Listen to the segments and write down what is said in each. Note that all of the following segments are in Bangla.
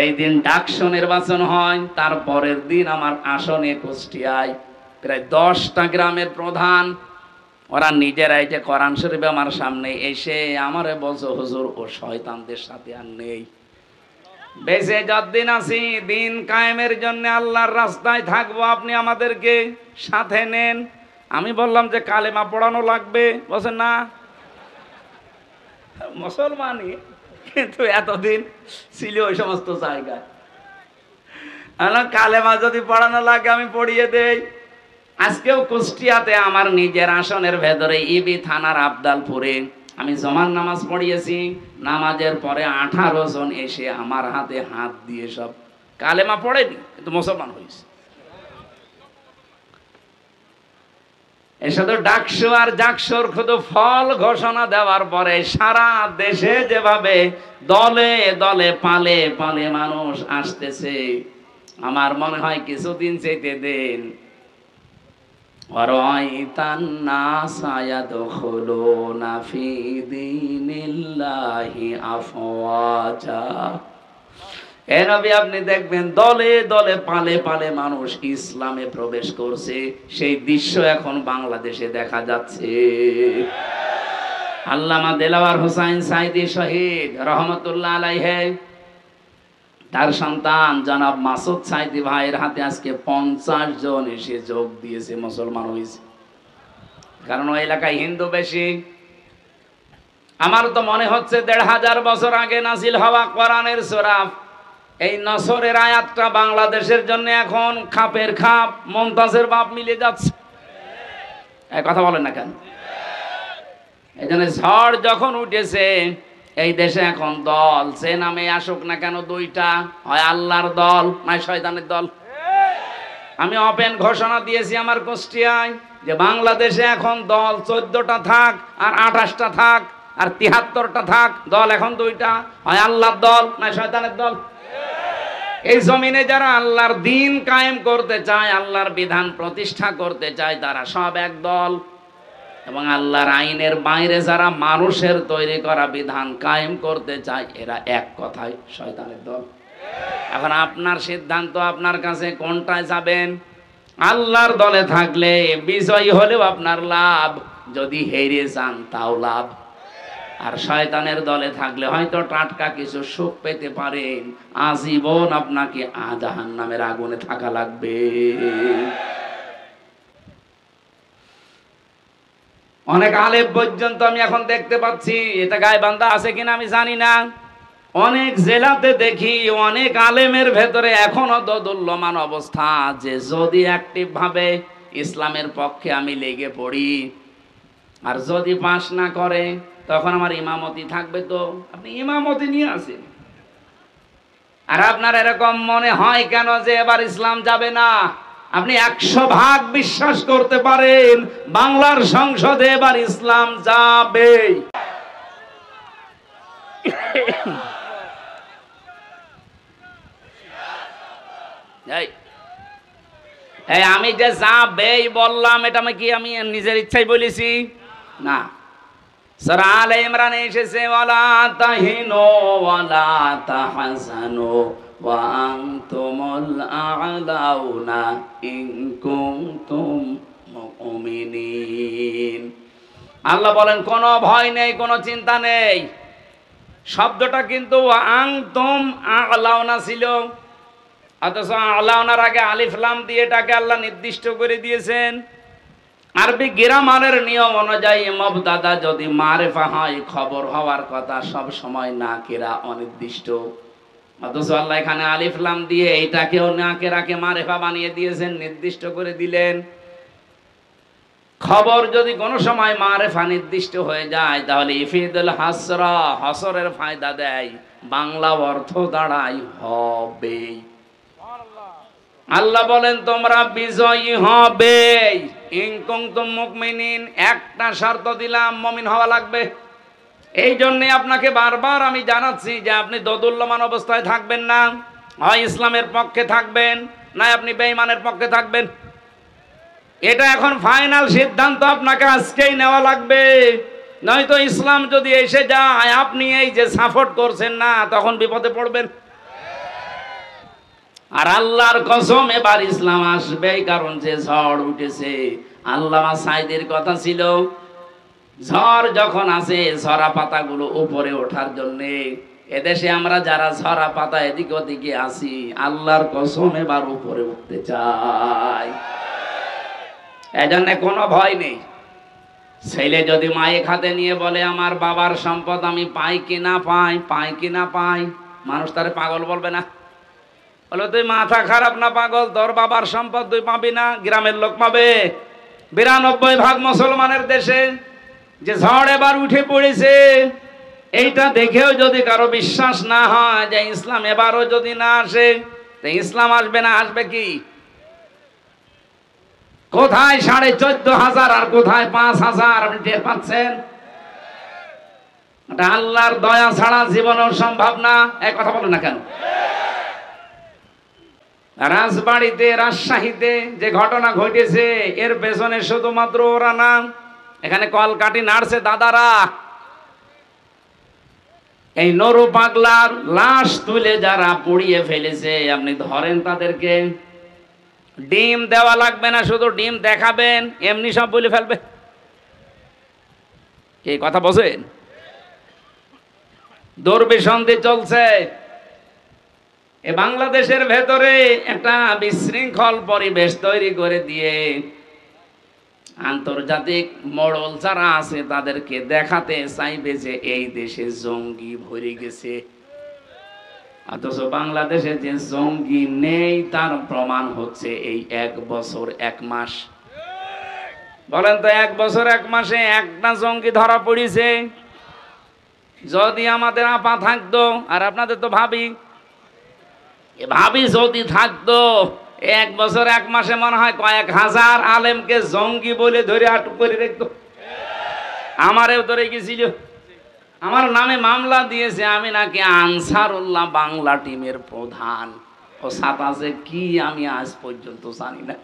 এই দিন ডাকসু নির্বাচন হয়, তারপরের দিন আমার আসনে কুষ্টিয়ায় প্রায় 10টা গ্রামের প্রধান, ওরা নিজেরাই যে কোরআন শরীফ আমার সামনে এসে আমারে বলছে, হুজুর ও শয়তানদের সাথে আর নেই, বেঁচে যতদিন আছি দিন কায়েমের জন্য আল্লাহর রাস্তায় থাকবো, আপনি আমাদেরকে সাথে নেন। আমি বললাম যে কালেমা পড়ানো লাগবে, বলছে না, মুসলমানই কিন্তু এতদিন ছিল ওই সমস্ত জায়গায়। কালেমা যদি পড়ানো লাগে আমি পড়িয়ে দেই। আজকেও কুষ্টিয়াতে আমার নিজের আসনের ভেতরে ইবি থানার আবদালপুরে আমি জমান নামাজ পড়িয়েছি। নামাজের পরে 18 জন এসে আমার হাতে হাত দিয়ে সব কালেমা পড়েনি, কিন্তু মুসলমান হয়েছে। এর সাথে ডাকসু আর জাকসুর শুধু ফল ঘোষণা দেওয়ার পরে সারা দেশে যেভাবে দলে দলে পালে পালে মানুষ আসতেছে, আমার মনে হয় কিছুদিন যেতে দেন, আপনি দেখবেন দলে দলে পালে পালে মানুষ ইসলামে প্রবেশ করছে। সেই দৃশ্য এখন বাংলাদেশে দেখা যাচ্ছে। আল্লামা দেলাওয়ার হোসাইন সাইদি শহীদ রহমতুল্লাহ আলাইহি, তার সন্তান জনাব মাসুদ সাইদি ভাইয়ের হাতে আজকে 50 জন এসে যোগ দিয়েছে, মুসলমান হয়েছে। কারণ ওই এলাকায় হিন্দু বেশি। আমার তো মনে হচ্ছে 1500 বছর আগে নাজিল হওয়া কোরআনের সূরা এই নসরের আয়াতটা বাংলাদেশের জন্য এখন খাপের খাপ মমতাজের বাপ মিলে যাচ্ছে। এই কথা বলেন না কেন? এই জন্য ঝড় যখন উঠেছে এই দেশে এখন দল সে নামে আসুক না কেন, দুইটা, হয় আল্লাহর দল নয় শয়তানের দল। আমি ওপেন ঘোষণা দিয়েছি আমার কুষ্টিয়ায় যে বাংলাদেশে এখন দল 14টা থাক আর 28টা থাক আর 73টা থাক, দল এখন দুইটা, হয় আল্লাহর দল নয় শয়তানের দল। এই জমিনে যারা আল্লাহর দ্বীন কায়েম করতে চায়, আল্লাহর বিধান প্রতিষ্ঠা করতে চায়, তারা সব এক দল। এবং আল্লাহর আইনের বাইরে যারা মানুষের তৈরি করা বিধান কায়েম করতে চায়, এরা এক কথায় শয়তানের দল। এখন আপনার সিদ্ধান্ত, আপনার কাছে কোনটায় যাবেন। আল্লাহর দলে থাকলে বিজয়ী হলেও আপনার লাভ, যদি হেরে যান তাও লাভ। আর শয়তানের দলে থাকলে হয়তো টাটকা কিছু সুখ পেতে পারেন, আজীবন আপনাকে জাহান্নামের আগুনে থাকা লাগবে। অনেক আলেম পর্যন্ত আমি এখন দেখতে পাচ্ছি, এটা গায়বান্ধা আছে কিনা আমি জানি না, অনেক জেলাতে দেখি অনেক আলেমের ভেতরে এখনো দোদুল্যমান অবস্থা, যে যদি অ্যাক্টিভ ভাবে ইসলামের পক্ষে আমি লেগে পড়ি আর যদি পাস না করে তখন আমার ইমামতি থাকবে। তো আপনি ইমামতি নিয়ে আসেন। আর আপনার এরকম মনে হয় কেন যে এবার ইসলাম যাবে না? আপনি 100% বিশ্বাস করতে পারেন বাংলার সংসদে এবার ইসলাম যাবে। আমি যে যাবে বললাম, এটা আমি নিজের ইচ্ছাই বলেছি না। সূরা আলে ইমরানে এসেছে, ওয়ালা তাহিনু ওয়ালা তাহজানু ওয়া আনতুমুল আ'লাউনা ইন কুনতুম মুমিনিন। আল্লাহ বলেন কোনো ভয় নেই, কোনো চিন্তা নেই। শব্দটা কিন্তু ওয়া আনতুম আ'লাউনা ছিল, অথচ আ'লাউনার আগে আলিফ লাম দিয়ে এটাকে আল্লাহ নির্দিষ্ট করে দিয়েছেন। আরবি গ্রামারের নিয়ম অনুযায়ী মুবতাদা যদি মারিফা হয়, খবর হওয়ার কথা সব সময় নাকিরা অনির্দিষ্ট। অথচ আল্লাহ এখানে আলিফ লাম দিয়ে এইটাকেও নাকিরাকে মারিফা বানিয়ে দিয়েছেন, নির্দিষ্ট করে দিলেন। খবর যদি কোনো সময় মারিফা নির্দিষ্ট হয়ে যায় তাহলে ইফিদুল হাসরা, হাসরের ফায়দা দেয়, বাংলা অর্থ দাঁড়ায় হবে। আল্লাহ বলেন তোমরা বিজয়ী হবে ইন কুনতুম মুমিনিন। একটা শর্ত দিলাম, মুমিন হওয়া লাগবে। এই জন্য আপনাকে বারবার আমি জানাচ্ছি যে আপনি দোদুল্যমান অবস্থায় থাকবেন না, হয় ইসলামের পক্ষে থাকবেন না আপনি বেঈমানের পক্ষে থাকবেন। এটা এখন ফাইনাল সিদ্ধান্ত আপনাকে আজকেই নেওয়া লাগবে, নয়তো ইসলাম যদি এসে যায় আপনি এই যে সাপোর্ট করছেন না, তখন বিপদে পড়বেন। আর আল্লাহর কসম এবার ইসলাম আসবে, কারণ যে ঝড় উঠেছে। আল্লামা সাঈদীর কথা ছিল, ঝড় যখন আসে ঝরা পাতাগুলো উপরে ওঠার জন্য, এদেশে আমরা যারা ঝরা পাতা এদিক ওদিকে আসি, আল্লাহর কসম এবার উপরে উঠতে চাই। এজন্য কোনো ভয় নেই। ছেলে যদি মায়ের হাতে নিয়ে বলে আমার বাবার সম্পদ আমি পাই কি না পাই, পাই কি না পাই, মানুষ তারে পাগল বলবে না? বলে তুই মাথা খারাপ না পাগল, তোর বাবার সম্পদ তুই পাবি না, গ্রামের লোক পাবে। 92% মুসলমানের দেশে যে ঝড় এবার উঠে পড়েছে, এইটা দেখেও যদি কারো বিশ্বাস না হয় যে ইসলাম এবারও যদি না আসে, তো ইসলাম আসবে না, আসবে কি? কোথায় 14,500 আর কোথায় 5,000? আপনি টের পাচ্ছেন? আল্লাহর দয়া ছাড়া জীবনেও সম্ভব না। এক কথা বলেন না কেন? রাজবাড়িতে, রাজশাহীতে যে ঘটনা ঘটেছে, এর পেছনে শুধুমাত্র ওরা না, এখানে কলকাঠি নাড়ছে দাদারা। এই নরু পাগলার লাশ তুলে যারা পুড়িয়ে ফেলেছে, আপনি ধরেন তাদেরকে। ডিম দেওয়া লাগবে না, শুধু ডিম দেখাবেন, এমনি সব বলে ফেলবে। এই কথা বোঝেন? দুর্বিসন্ধি চলছে। এ বাংলাদেশের ভেতরে একটা বিশৃঙ্খল পরিবেশ তৈরি করে দিয়ে আন্তর্জাতিক মডেল যারা আছে তাদেরকে দেখাতে চাইবে যে এই দেশে জঙ্গি ভরে গেছে। অথচ বাংলাদেশে যে জঙ্গি নেই তার প্রমাণ হচ্ছে এই 1 বছর 1 মাস। বলেন তো, 1 বছর 1 মাসে একটা জঙ্গি ধরা পড়েছে? যদি আমাদের আপা থাকতো, আর আপনাদের তো ভাবি, ভাবি যদি থাকতো, 1 বছর 1 মাসে মনে হয় কয়েক হাজার আলেমকে জঙ্গি বলে ধরে আটক করে রাখতো। আমারেও ধরে গেছিল, আমার নামে মামলা দিয়েছে, আমি নাকি আনসারুল্লাহ বাংলা টিমের প্রধান। ও সাতাশে কি আমি আজ পর্যন্ত জানি না।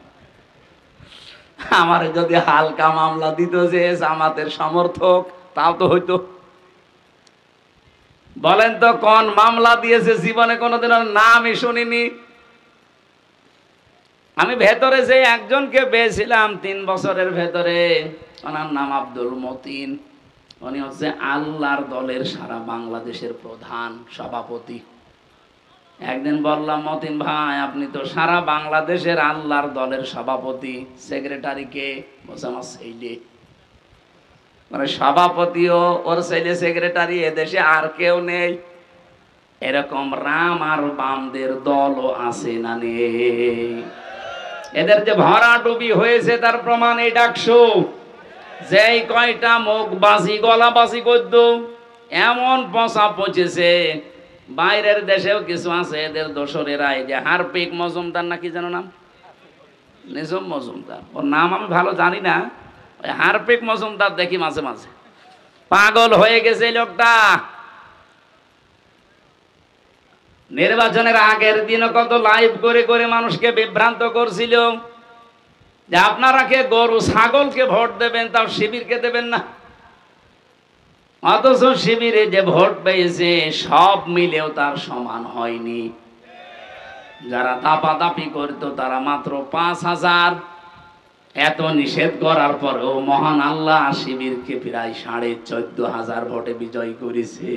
আমার যদি হালকা মামলা দিত যে আমাদের সমর্থক, তাও তো হইতো। বলেন তো কোন মামলা দিয়েছে? জীবনে কোনোদিন নামই শুনিনি। আমি ভেতরে যে একজনকে পেয়েছিলাম 3 বছরের ভেতরে, ওনার নাম আব্দুল মতিন। উনি হচ্ছে আল্লাহর দলের সারা বাংলাদেশের প্রধান সভাপতি। একদিন বললাম, মতিন ভাই আপনি তো সারা বাংলাদেশের আল্লাহর দলের সভাপতি, সেক্রেটারি কে? বলছে আমার ছেলে। মানে সভাপতিও ওর ছেলে সেক্রেটারি, এদেশে আর কেউ নেই। এরকম রাম আর বামদের দলও আছে না নেই? এদের যে ভরাডুবি হয়েছে তার প্রমাণ এই ডাকসু। যেই কয়টা মুখ বাজি গলা বাজি করত, এমন পচা পচেছে। বাইরের দেশেও কিছু আছে এদের দোসরেরা, এই যে হারপিক মজুমদার নাকি যেন নাম, নিজম মজুমদার, ওর নাম আমি ভালো জানি না। ওই হারপিক মজুমদার দেখি মাঝে মাঝে, পাগল হয়ে গেছে লোকটা। নির্বাচনের আগের দিনও কত লাইভ করে করে মানুষকে বিভ্রান্ত করছিল যে আপনারা কে গরু ছাগলকে ভোট দেবেন, তাও শিবিরকে দেবেন না। অথচ শিবিরে যে ভোট পেয়েছে সব মিলেও তার সমান হয়নি। যারা দাপাদাপি করতো তারা মাত্র 5,000। এত নিষেধ করার পরেও মহান আল্লাহ শিবিরকে প্রায় 14,500 ভোটে বিজয় করেছে।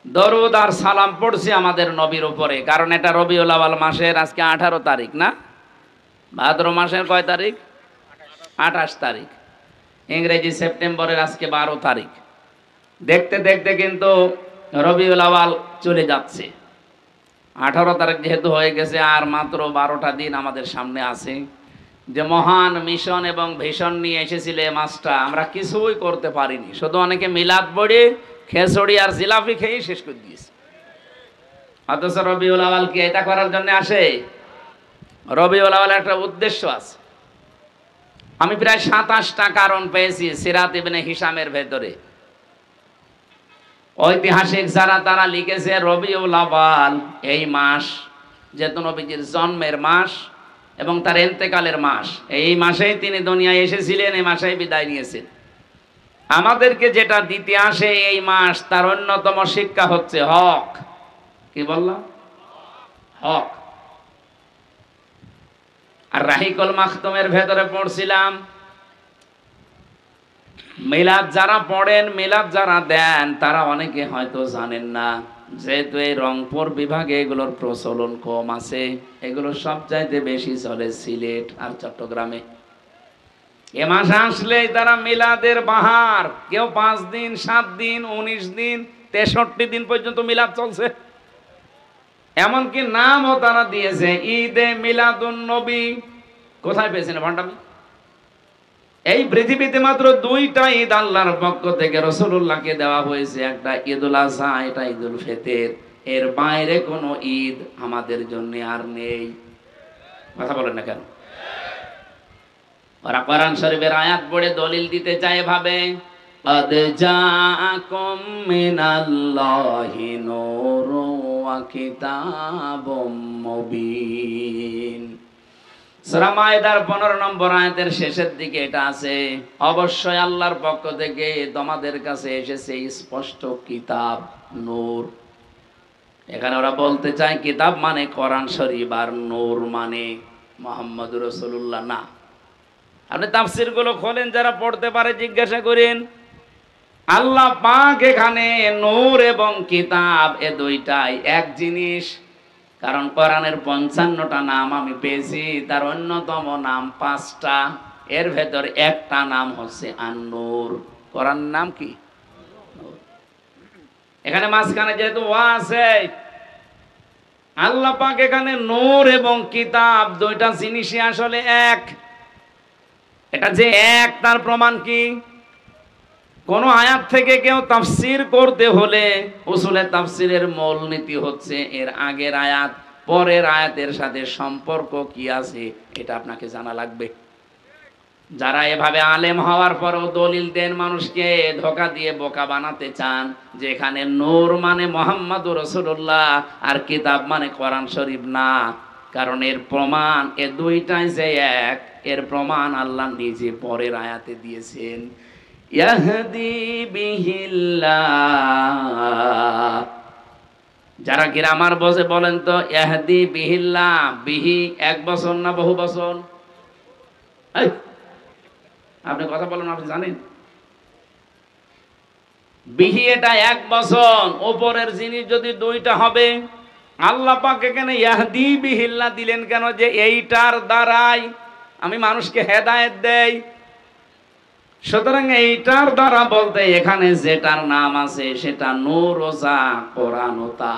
দরুদ আর সালাম পড়ছি আমাদের নবীর উপরে, কারণ এটা রবিউল আউয়াল মাসের আজকে 18 তারিখ না? ভাদ্র মাসের কয় তারিখ? 28 তারিখ। ইংরেজি সেপ্টেম্বরের আজকে 12 তারিখ। দেখতে দেখতে কিন্তু রবিউল আউয়াল চলে যাচ্ছে। 18 তারিখ যেহেতু হয়ে গেছে, আর মাত্র 12টা দিন আমাদের সামনে আছে। যে মহান মিশন এবং ভিশন নিয়ে এসেছিল এই মাসটা, আমরা কিছুই করতে পারিনি। শুধু অনেকে মিলাদ পড়ে খেচড়ি আর জিলাপি খেয়ে শেষ করে দিয়েছে। অথচ রবিউল আউয়াল কি এটা করার জন্য আসে? রবিউল আউয়ালের একটা উদ্দেশ্য আছে। আমি প্রায় 27টা কারণ পেয়েছি সিরাত ইবনে হিশামের ভেতরে। ঐতিহাসিক যারা তারা লিখেছে রবিউল আউয়াল এই মাস যেহেতু নবীজির জন্মের মাস এবং তার ইন্তেকালের মাস, এই মাসেই তিনি দুনিয়ায় এসেছিলেন, এই মাসেই বিদায় নিয়েছেন। আমাদেরকে যেটা দিতে আসে এই মাস, তার অন্যতম শিক্ষা হচ্ছে হক। কি বললাম? হক। আর রাহিকুল মাখতুমের ভেতরে পড়ছিলাম, মিলাদ যারা পড়েন, মিলাদ যারা দেন, তারা অনেকে হয়তো জানেন না, যেহেতু এই রংপুর বিভাগে এগুলোর প্রচলন কম আছে, এগুলো সবচাইতে বেশি চলে সিলেট আর চট্টগ্রামে। এ মাস আসলেই তারা মিলাদের বাহার, কেউ 5 দিন, 7 দিন, 19 দিন, 63 দিন পর্যন্ত মিলাদ চলছে। এমনকি নামও তারা দিয়েছে ঈদে মিলাদুন নবী। কোথায় পেয়েছেন ভণ্ডামি? এই পৃথিবীতে মাত্র 2টা ঈদ আল্লাহর পক্ষ থেকে রাসূলুল্লাহকে দেওয়া হয়েছে, একটা ঈদুল আযহা, এটা ঈদুল ফিতর। এর বাইরে কোনো ঈদ আমাদের জন্য আর নেই। কথা বলেন না কেন? ওরা কোরআন শরীফের আয়াত পড়ে দলিল দিতে চায় ভাবে, قد جاءكم من الله نور وكتاب مبين। সূরা মায়েদার 15 নম্বর আয়াতের শেষের দিকে এটা আছে, অবশ্যই আল্লাহর পক্ষ থেকে তোমাদের কাছে এসেছে স্পষ্ট কিতাব, নূর। এখানে ওরা বলতে চায় কিতাব মানে কোরআন শরীফ, আর নূর মানে মুহাম্মদুর রাসূলুল্লাহ না। আপনি তাফসীর গুলো খোলেন, যারা পড়তে পারে জিজ্ঞাসা করেন। আল্লাহ পাক এখানে নূর এবং কিতাব এ দুইটাই এক জিনিস। কারণ কোরআনের 55টা নাম আমি পেয়েছি, তার অন্যতম নাম 5টা, এর ভেতর একটা নাম হচ্ছে আন-নূর। কোরআন নাম কি? এখানে মাঝখানে যেহেতু ওয়া আছে, আল্লাহ পাক এখানে নূর এবং কিতাব দুইটা জিনিসই আসলে এক। এটা যে এক, তার প্রমাণ কি? কোন আয়াত থেকে কেউ তাফসীর করতে হলে উসুলে তাফসীরের মূল নীতি হচ্ছে এর আগের আয়াত পরের আয়াতের সাথে সম্পর্ক কি আছে, এটা আপনাকে জানা লাগবে। যারা এভাবে আলেম হওয়ার পরেও দলিল দেন, মানুষকে ধোঁকা দিয়ে বোকা বানাতে চান, যে এখানে নূর মানে মুহাম্মদুর রাসূলুল্লাহ আর কিতাব মানে কোরআন শরীফ না। কারণ এর প্রমাণ এ দুইটাই যে এক, এর প্রমাণ আল্লাহ নিজে পরের আয়াতে দিয়েছেন। ইয়াহদি বিহিল্লাহ। যারা গ্রামার বসে বলেন তো, ইয়াহদি বিহিল্লাহ, বিহি এক বছর না বহু বছর? আপনি কথা বলেন, আপনি জানেন বিহি এটা 1 বছর, উপরের জিনিস যদি 2টা হবে, আল্লাহ পাক এখানে ইয়াহদি বিহিল্লাহ দিলেন কেন? যে এইটার দ্বারাই আমি মানুষকে হেদায়েত দেই। সুতরাং এইটার দ্বারা বলতে এখানে যেটার নাম আছে সেটা নূর ও যা, কোরআন ও তা।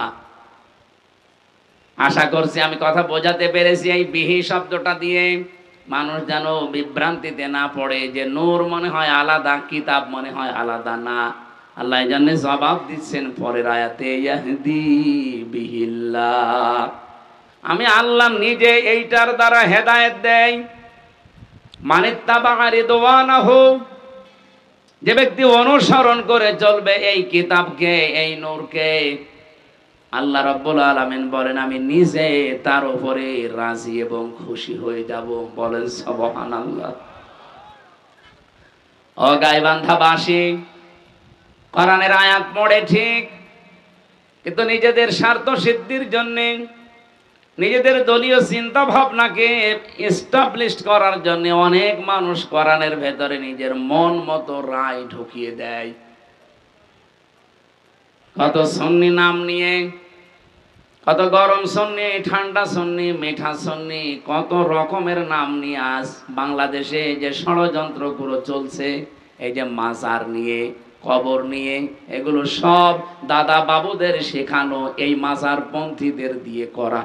আশা করছি আমি কথা বোঝাতে পেরেছি এই বিহি শব্দটা দিয়ে, মানুষ যেন বিভ্রান্তিতে না পড়ে যে নূর মনে হয় আলাদা, কিতাব মনে হয় আলাদা। না, আল্লাহ জানে জবাব দিচ্ছেন পরের আয়াতে, ইয়াহদি বিহিল্লাহ, আমি আল্লাহ নিজে এইটার দ্বারা হেদায়েত দেই। মানিত্তাবা রিদওয়ানাহু, যে ব্যক্তি অনুসরণ করে চলবে এই কিতাবকে, এই নূরকে, আল্লাহ রাব্বুল আলামিন বলেন আমি নিজে তার উপরে রাজি এবং খুশি হয়ে যাব। বলেন সুবহানাল্লাহ। ও গাইবান্ধাবাসী, কোরআনের আয়াত পড়ে ঠিক, কিন্তু নিজেদের স্বার্থ সিদ্ধির জন্য, নিজেদের দলীয় চিন্তা ভাবনাকে এস্টাবলিশ করার জন্য অনেক মানুষ কোরআনের ভেতরে নিজের মন মতো রায় ঢুকিয়ে দেয়। কত সুন্নি নাম নিয়ে, কত গরম সুন্নি, ঠান্ডা সুন্নি, মিঠা সুন্নি, কত রকমের নাম নিয়ে আজ বাংলাদেশে যে ষড়যন্ত্র পুরো চলছে, এই যে মাজার নিয়ে, কবর নিয়ে, এগুলো সব দাদা বাবুদের শেখানো, এই মাজার পন্থীদের দিয়ে করা।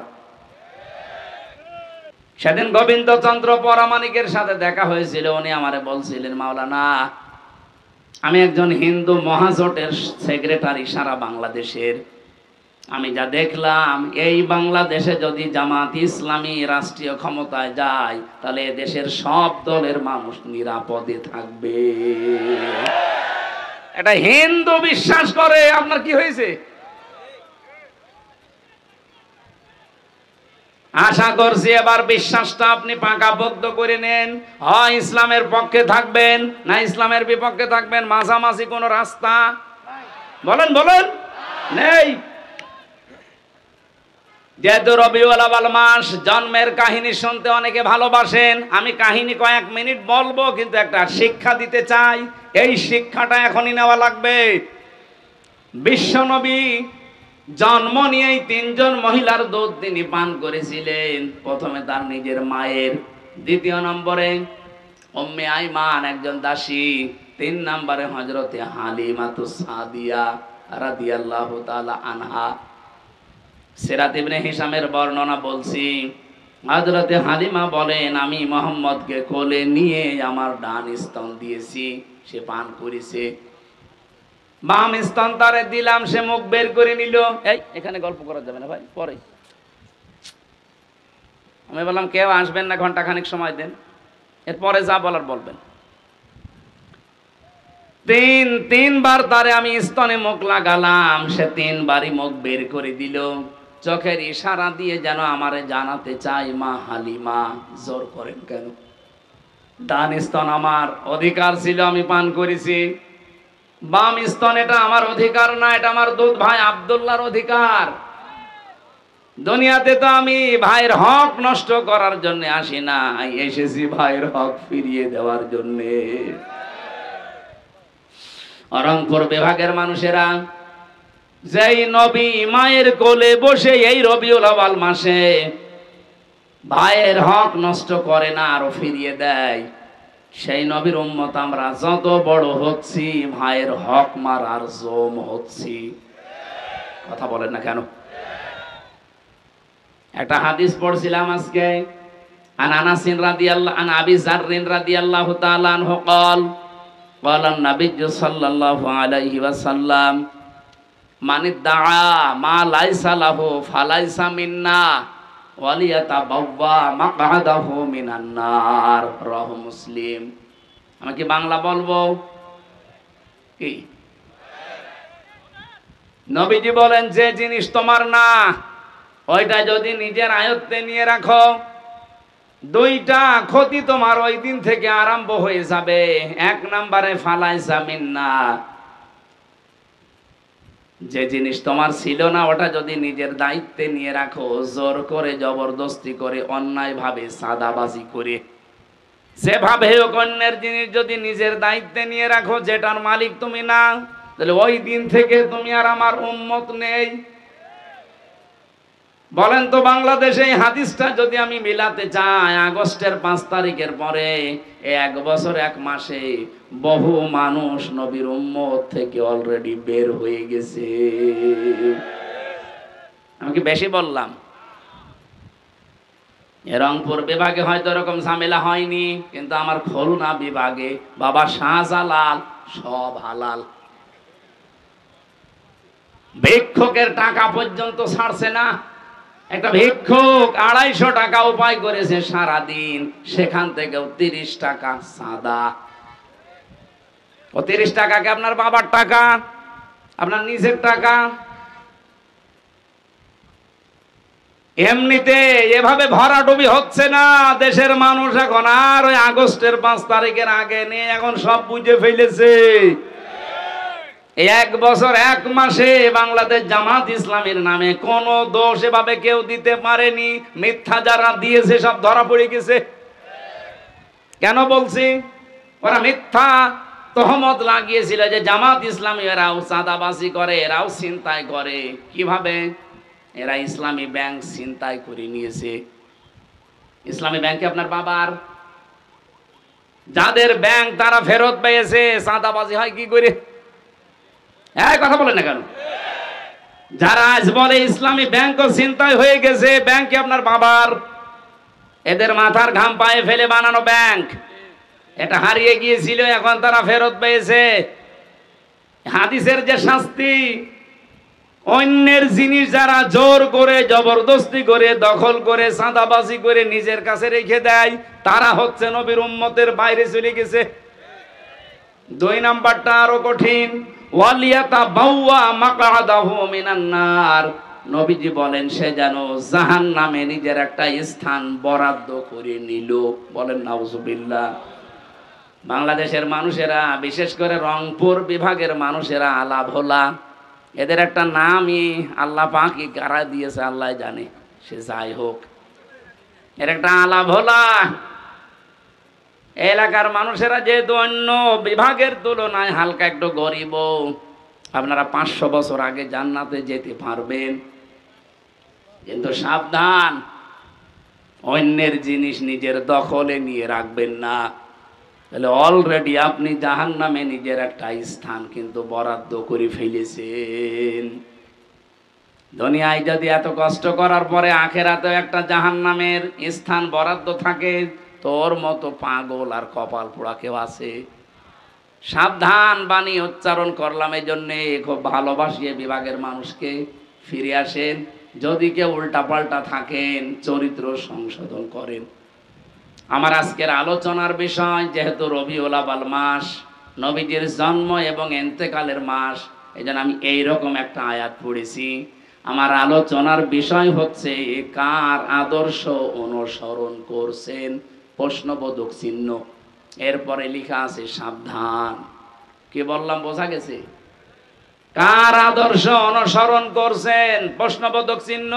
সেদিন গোবিন্দচন্দ্র পরামানিকের সাথে দেখা হয়েছিল, উনি আমারে বলছিলেন, মাওলানা আমি একজন হিন্দু মহাজোটের সেক্রেটারি সারা বাংলাদেশের, আমি যা দেখলাম এই বাংলাদেশে যদি জামাত ইসলামী রাষ্ট্রীয় ক্ষমতায় যায়, তাহলে দেশের সব দলের মানুষ নিরাপদে থাকবে। এটা হিন্দু বিশ্বাস করে, আপনার কি হয়েছে? আশা করছি এবার বিশ্বাসটা আপনি পাকাপোক্ত করে নেন। হয় ইসলামের পক্ষে থাকবেন, না ইসলামের বিপক্ষে থাকবেন, মাঝামাঝি কোনো রাস্তা বলেন বলেন নেই। যেহেতু রবিউল আউয়াল মাস, জন্মের কাহিনী শুনতে অনেকে ভালোবাসেন। আমি কাহিনী কয়েক মিনিট বলবো, কিন্তু একটা শিক্ষা দিতে চাই। এই শিক্ষাটা এখনই নেওয়া লাগবে। বিশ্বনবী জন্ম নিয়েই 3 জন মহিলার দুধ তিনি পান করেছিলেন। প্রথমে তার নিজের মায়ের, দ্বিতীয় নম্বরে উম্মে আইমান একজন দাসী, 3 নম্বরে হযরতে হালিমাতুস সাদিয়া রাদিয়াল্লাহু তাআলা আনহা। সিরাত ইবনে হিশামের বর্ণনা বলছি, হযরতে হালিমা বলেন, আমি মুহাম্মদকে কোলে নিয়ে আমার ডান স্তন দিয়েছি, সে পান করেছে। বাম স্তন তারে দিলাম, সে মুখ বের করে নিল। এই এখানে গল্প করা যাবে না ভাই, পরে। আমি বললাম কেউ আসবেন না, ঘন্টাখানেক সময় দেন, এরপরে যা বলার বলবেন। তিনবার তারে আমি স্তনে মুখ লাগালাম, সে 3 বারই মুখ বের করে দিল। চোখের ইশারা দিয়ে যেন আমারে জানাতে চাই, মা হালিমা জোর করেন কেন? ডান স্তন আমার অধিকার ছিল, আমি পান করেছি। বাম স্তন এটা আমার অধিকার না, এটা আমার দুধ ভাই আব্দুল্লাহর অধিকার। দুনিয়াতে তো আমি ভাইয়ের হক নষ্ট করার জন্য আসি না, এসেছি ভাইয়ের হক ফিরিয়ে দেওয়ার জন্য। রংপুর বিভাগের মানুষেরা, যেই নবী মায়ের কোলে বসে এই রবিউল আউয়াল মাসে ভাইয়ের হক নষ্ট করে না, আরো ফিরিয়ে দেয়, সেই নবীর উম্মত আমরা যত বড় হচ্ছি, ভাইয়ের হক মারার জম হচ্ছি। কথা বলেন না কেন? একটা হাদিস পড়ছিলাম আজকে, আন আনাস রাদিয়াল্লাহু আন আবি যার রাদিয়াল্লাহু তাআলা আনহু قال قال النبي صلى الله عليه وسلم من ادعى ما ليس له فليس منا ওয়ালিয়াতাবাওয়া মাকআদাহু মিনান নার, রাহু মুসলিম। আমি কি বাংলা বলবো? কি নবীজি বলেন, যে জিনিস তোমার না ওইটা যদি নিজের আয়ত্তে নিয়ে রাখো, 2টা ক্ষতি তোমার ওই দিন থেকে আরম্ভ হয়ে যাবে। 1 নম্বরে ফালাইসা মিন্না, যে জিনিস তোমার ছিল না ওটা যদি নিজের দায়িত্বে নিয়ে রাখো, জোর করে, জবরদস্তি করে, অন্যায় ভাবে, সাদাবাজি করে, যেভাবে হোক অন্যের জিনিস যদি নিজের দায়িত্বে নিয়ে রাখো, যেটার মালিক তুমি না, তাহলে ওই দিন থেকে তুমি আর আমার উম্মত নেই। বলেন তো, বাংলাদেশে এই হাদিসটা যদি আমি মিলাতে চাই, আগস্টের 5 তারিখের পরে 1 বছর 1 মাসে বহু মানুষ নবীর উম্মত থেকে অলরেডি বের হয়ে গেছে। আমি কি বেশি বললাম? রংপুর বিভাগে হয়তো এরকম ঝামেলা হয়নি, কিন্তু আমার খুলনা বিভাগে বাবা শাহজালাল সব হালাল। ভিক্ষুকের টাকা পর্যন্ত ছাড়ছে না। একটা ভিক্ষুক 250 টাকা উপায় করেছে সারাদিন, সেখান থেকেও 30 টাকা সাদা। ও 30 টাকাকে আপনার বাবার টাকা, আপনার নিজের টাকা। এমনিতে এভাবে ভরাডুবি হচ্ছে না দেশের মানুষ এখন আর ওই আগস্টের 5 তারিখের আগে নেই, এখন সব বুঝে ফেলেছে। 1 বছর 1 মাসে বাংলাদেশ জামাত ইসলামের নামে কোন দোষ এভাবে কেউ দিতে পারেনি। মিথ্যা যারা দিয়েছে সব ধরা পড়ে গেছে। কেন বলছি? ওরা মিথ্যা তহমত লাগিয়েছিল যে জামাত ইসলামী এরাও চাঁদাবাজি করে, এরাও ছিনতাই করে। কিভাবে? এরা ইসলামী ব্যাংক ছিনতাই করে নিয়েছে। ইসলামী ব্যাংকে আপনার বাবার, যাদের ব্যাংক তারা ফেরত পেয়েছে, চাঁদাবাজি হয় কি করে? কথা বলেন না কেন? যারা আজ বলে ইসলামী ব্যাংকও ছিনতাই হয়ে গেছে, ব্যাংকে আপনার বাবার, এদের মাথার ঘাম পায়ে ফেলে বানানো ব্যাংক, এটা হারিয়ে গিয়েছিল, এখন তারা ফেরত পেয়েছে। হাদিসের যে শাস্তি, অন্যের জিনিস যারা জোর করে, জবরদস্তি করে, দখল করে, চাঁদাবাজি করে নিজের কাছে রেখে দেয়, তারা হচ্ছে নবীর উম্মতের বাইরে চলে গেছে। 2 নাম্বারটা আরো কঠিন, ওয়ালিয়াতাবাওয়া মাকআদাহু মিনান নার। নবীজি বলেন সে যেন জাহান্নামে নিজের একটা স্থান বরাদ্দ করে নিল। বলেন নাউজুবিল্লাহ। বাংলাদেশের মানুষেরা, বিশেষ করে রংপুর বিভাগের মানুষেরা আলা ভোলা, এদের একটা নামই আল্লাহ পাকই কারা দিয়েছে আল্লাহ জানে। সে যাই হোক, এর একটা আলাপ হলো। এলাকার মানুষেরা যেহেতু অন্য বিভাগের তুলনায় হালকা একটু গরিব, আপনারা 500 বছর আগে জান্নাতে যেতে পারবেন, কিন্তু সাবধান, অন্যের জিনিস নিজের দখলে নিয়ে রাখবেন না। তাহলে অলরেডি আপনি জাহান্নামে নিজের একটা স্থান কিন্তু বরাদ্দ করে ফেলেছেন। দুনিয়ায় যদি এত কষ্ট করার পরে আখেরাতেও একটা জাহান্নামের স্থান বরাদ্দ থাকে, তোর মতো পাগল আর কপাল পোড়া কেউ আছে? সাবধান বাণী উচ্চারণ করলাম এই জন্যে, খুব ভালোবাসিয়ে বিভাগের মানুষকে ফিরে আসেন। যদি কেউ উল্টাপাল্টা থাকেন, চরিত্র সংশোধন করেন। আমার আজকের আলোচনার বিষয়, যেহেতু রবিউল আউয়াল মাস, নবীজির জন্ম এবং ইন্তেকালের মাস, এই জন্য আমি এইরকম একটা আয়াত পড়েছি। আমার আলোচনার বিষয় হচ্ছে, কার আদর্শ অনুসরণ করছেন, প্রশ্নবোধক চিহ্ন। এরপরে লেখা আছে সাবধান। কি বললাম বোঝা গেছে? কার আদর্শ অনুসরণ করছেন, প্রশ্নবোধক চিহ্ন।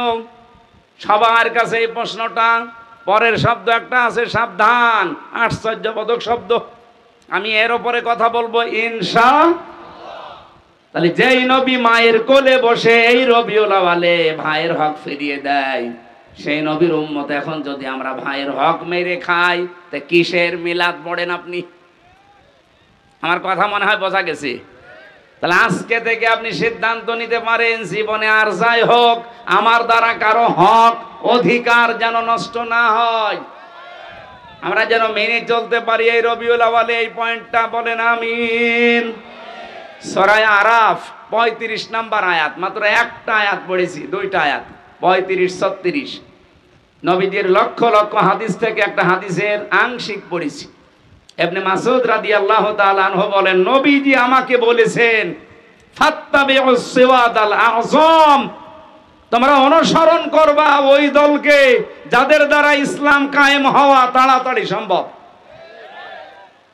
সবার কাছে এই প্রশ্নটা। পরের শব্দ একটা আছে সাবধান, আশ্চর্যবোধক শব্দ। আমি এর উপরে কথা বলবো ইনশাআল্লাহ। তাহলে যেই নবী মায়ের কোলে বসে এই রবিউল আউয়ালে ভাইয়ের হক ফিরিয়ে দেয়, সেই নবীর উম্মত এখন যদি আমরা ভাইয়ের হক মেরে খাই, তা কিসের মিলাদ পড়েন আপনি? আমার কথা মনে হয় বোঝা গেছে। তাহলে আজকে থেকে আপনি সিদ্ধান্ত নিতে পারেন, জীবনে আর যাই হোক, আমার দ্বারা কারো হক অধিকার যেন নষ্ট না হয়, আমরা যেন মেনে চলতে পারি এই রবিউল আউয়ালে। এই পয়েন্টটা বলেন আমিন। সূরা আরাফ 35 নম্বর আয়াত, মাত্র একটা আয়াত পড়েছি, দুইটা আয়াত, 35-36। নবীজির লক্ষ লক্ষ হাদিস থেকে একটা হাদিসের আংশিক পড়েছি। ইবনে মাসউদ রাদিয়াল্লাহু তাআলা আনহু বলেন, নবীজি আমাকে বলেছেন, ফাত্তাবিউস সিওয়াদাল আযম, তোমরা অনুসরণ করবা ওই দলকে যাদের দ্বারা ইসলাম কায়েম হওয়া তাড়াতাড়ি সম্ভব।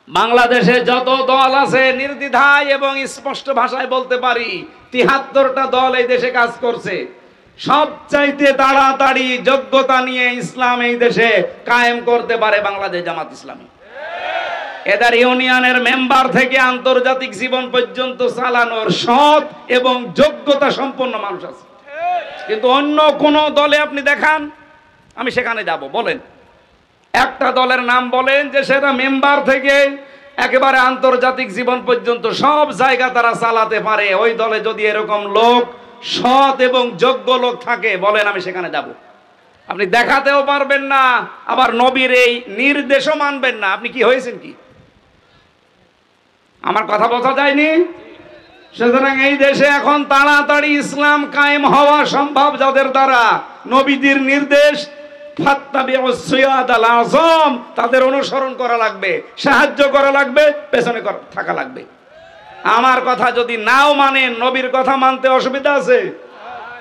বাংলাদেশে যত দল আছে, নির্দ্বিধায় এবং স্পষ্ট ভাষায় বলতে পারি, 73টা দল এই দেশে কাজ করছে। সবচাইতে তাড়াতাড়ি যোগ্যতা নিয়ে ইসলাম এই দেশে কায়েম করতে পারে বাংলাদেশ জামাত ইসলামী। এদের ইউনিয়নের মেম্বার থেকে আন্তর্জাতিক জীবন পর্যন্ত চালানোর সৎ এবং যোগ্যতা সম্পন্ন মানুষ আছে। কিন্তু অন্য কোন দলে আপনি দেখান, আমি সেখানে যাব, বলেন একটা দলের নাম বলেন যে সেটা মেম্বার থেকে একেবারে আন্তর্জাতিক জীবন পর্যন্ত সব জায়গা তারা চালাতে পারে। ওই দলে যদি এরকম লোক, সৎ এবং যোগ্য লোক থাকে, বলেন আমি সেখানে যাব। আপনি দেখাতেও পারবেন না, আবার নবীর এই নির্দেশও মানবেন না। আপনি কি হয়েছেন কি? আমার কথা বোঝা যায়নি? সুতরাং এই দেশে এখন তাড়াতাড়ি ইসলাম কায়েম হওয়া সম্ভব যাদের দ্বারা নবীজির নির্দেশ ফাত্তাবিউস সিওয়াদাল আযম, তাদের অনুসরণ করা লাগবে, সাহায্য করা লাগবে, পেছনে থাকা লাগবে। আমার কথা যদি নাও মানেন, নবীর কথা মানতে অসুবিধা আছে?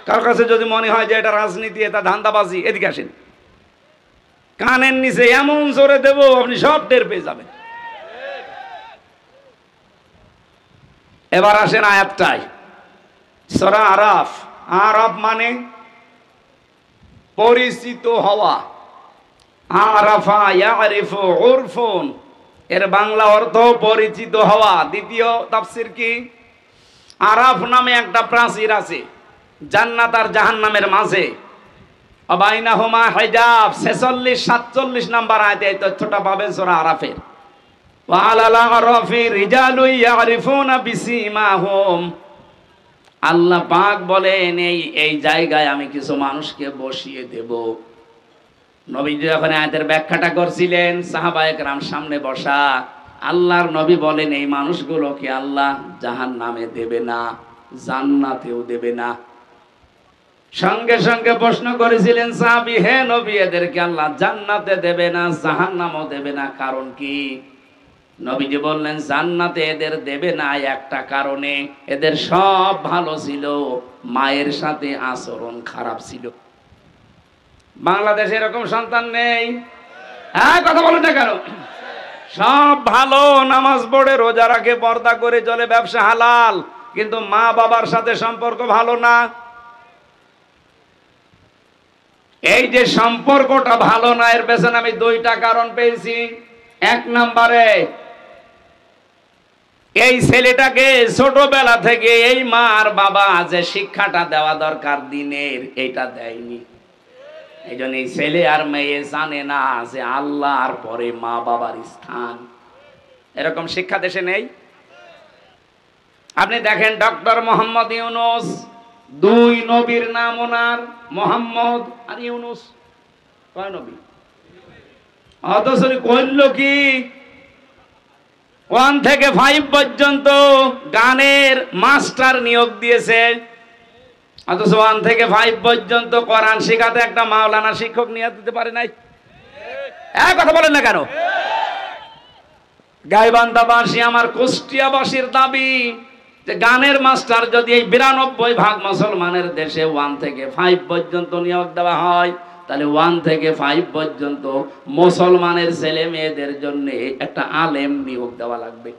কার কাছে যদি মনে হয় যে এটা রাজনীতি, এটা ধান্দাবাজি, এদিকে আসেন, কানের নিচে এমন জোরে দেব আপনি সব টের পেয়ে যাবেন। এবার আসেন আয়াতটায়, সূরা আরাফ। আরাফ মানে পরিচিত হওয়া। আরাফা ইয়ারিফু উরফুন, এর বাংলা অর্থ পরিচিত হওয়া। দ্বিতীয় তাফসীর কি? আরাফ নামে একটা প্রাচীর আছে জান্নাত আর জাহান্নামের মাঝে, বাইনাহুমা হিজাব। 46-47 নাম্বার আয়াতে এই তথ্যটা পাবেন সূরা আরাফের। ওয়া আলাল আরাফি রিজালু ইয়ারিফুনা বিসিমাহুম, আল্লাহ পাক বলেন এই জায়গায় আমি কিছু মানুষকে বসিয়ে দেব। নবীজি যখন আয়াতের ব্যাখ্যাটা করছিলেন, সাহাবায়ে কেরাম সামনে বসা, আল্লাহর নবী বলেন এই মানুষগুলোকে আল্লাহ জাহান্নামে দেবে না, জান্নাতেও দেবে না। সঙ্গে সঙ্গে প্রশ্ন করেছিলেন সাহাবী, হে নবী, এদেরকে আল্লাহ জান্নাতে দেবে না, জাহান্নামও দেবে না, কারণ কি? নবীজি বললেন, জান্নাতে এদের দেবে না একটা কারণে, এদের সব ভালো ছিল, মায়ের সাথে আচরণ খারাপ ছিল। বাংলাদেশে এরকম সন্তান নেই? হ্যাঁ, কথা বলেন না কেন? সব ভালো, নামাজ পড়ে, রোজা রাখে, পর্দা করে চলে, ব্যবসা হালাল, কিন্তু মা বাবার সাথে সম্পর্ক ভালো না। এই যে সম্পর্কটা ভালো না, এর পেছনে আমি দুইটা কারণ পেয়েছি। এক নম্বরে, এই ছেলেটাকে ছোটবেলা থেকে এই মা আর বাবা যে শিক্ষাটা দেওয়া দরকার দিনের, এইটা দেয়নি। এই জন্য এই ছেলে আর মেয়ে জানে না যে আল্লাহর পরে মা বাবার স্থান। এরকম শিক্ষা দেশে নেই। আপনি দেখেন ডক্টর মোহাম্মদ ইউনুস, দুই নবীর নাম ওনার, মোহাম্মদ আর ইউনুস। কয় নবী? অথচ কইল কি 1 থেকে 5 পর্যন্ত গানের মাস্টার নিয়োগ দিয়েছে, অথচ 1 থেকে 5 পর্যন্ত কোরআন শেখাতে একটা মাওলানা শিক্ষক নিয়োগ দিতে পারে নাই। এক কথা বলেন না কেন? গাইবান্ধাবাসী, আমার কুষ্টিয়াবাসীর দাবি যে গানের মাস্টার যদি এই 92% মুসলমানের দেশে 1 থেকে 5 পর্যন্ত নিয়োগ দেওয়া হয়, তাহলে 1 থেকে 5 পর্যন্ত মুসলমানের ছেলে মেয়েদের জন্য একটা আলেম নিয়োগ দেওয়া লাগবে।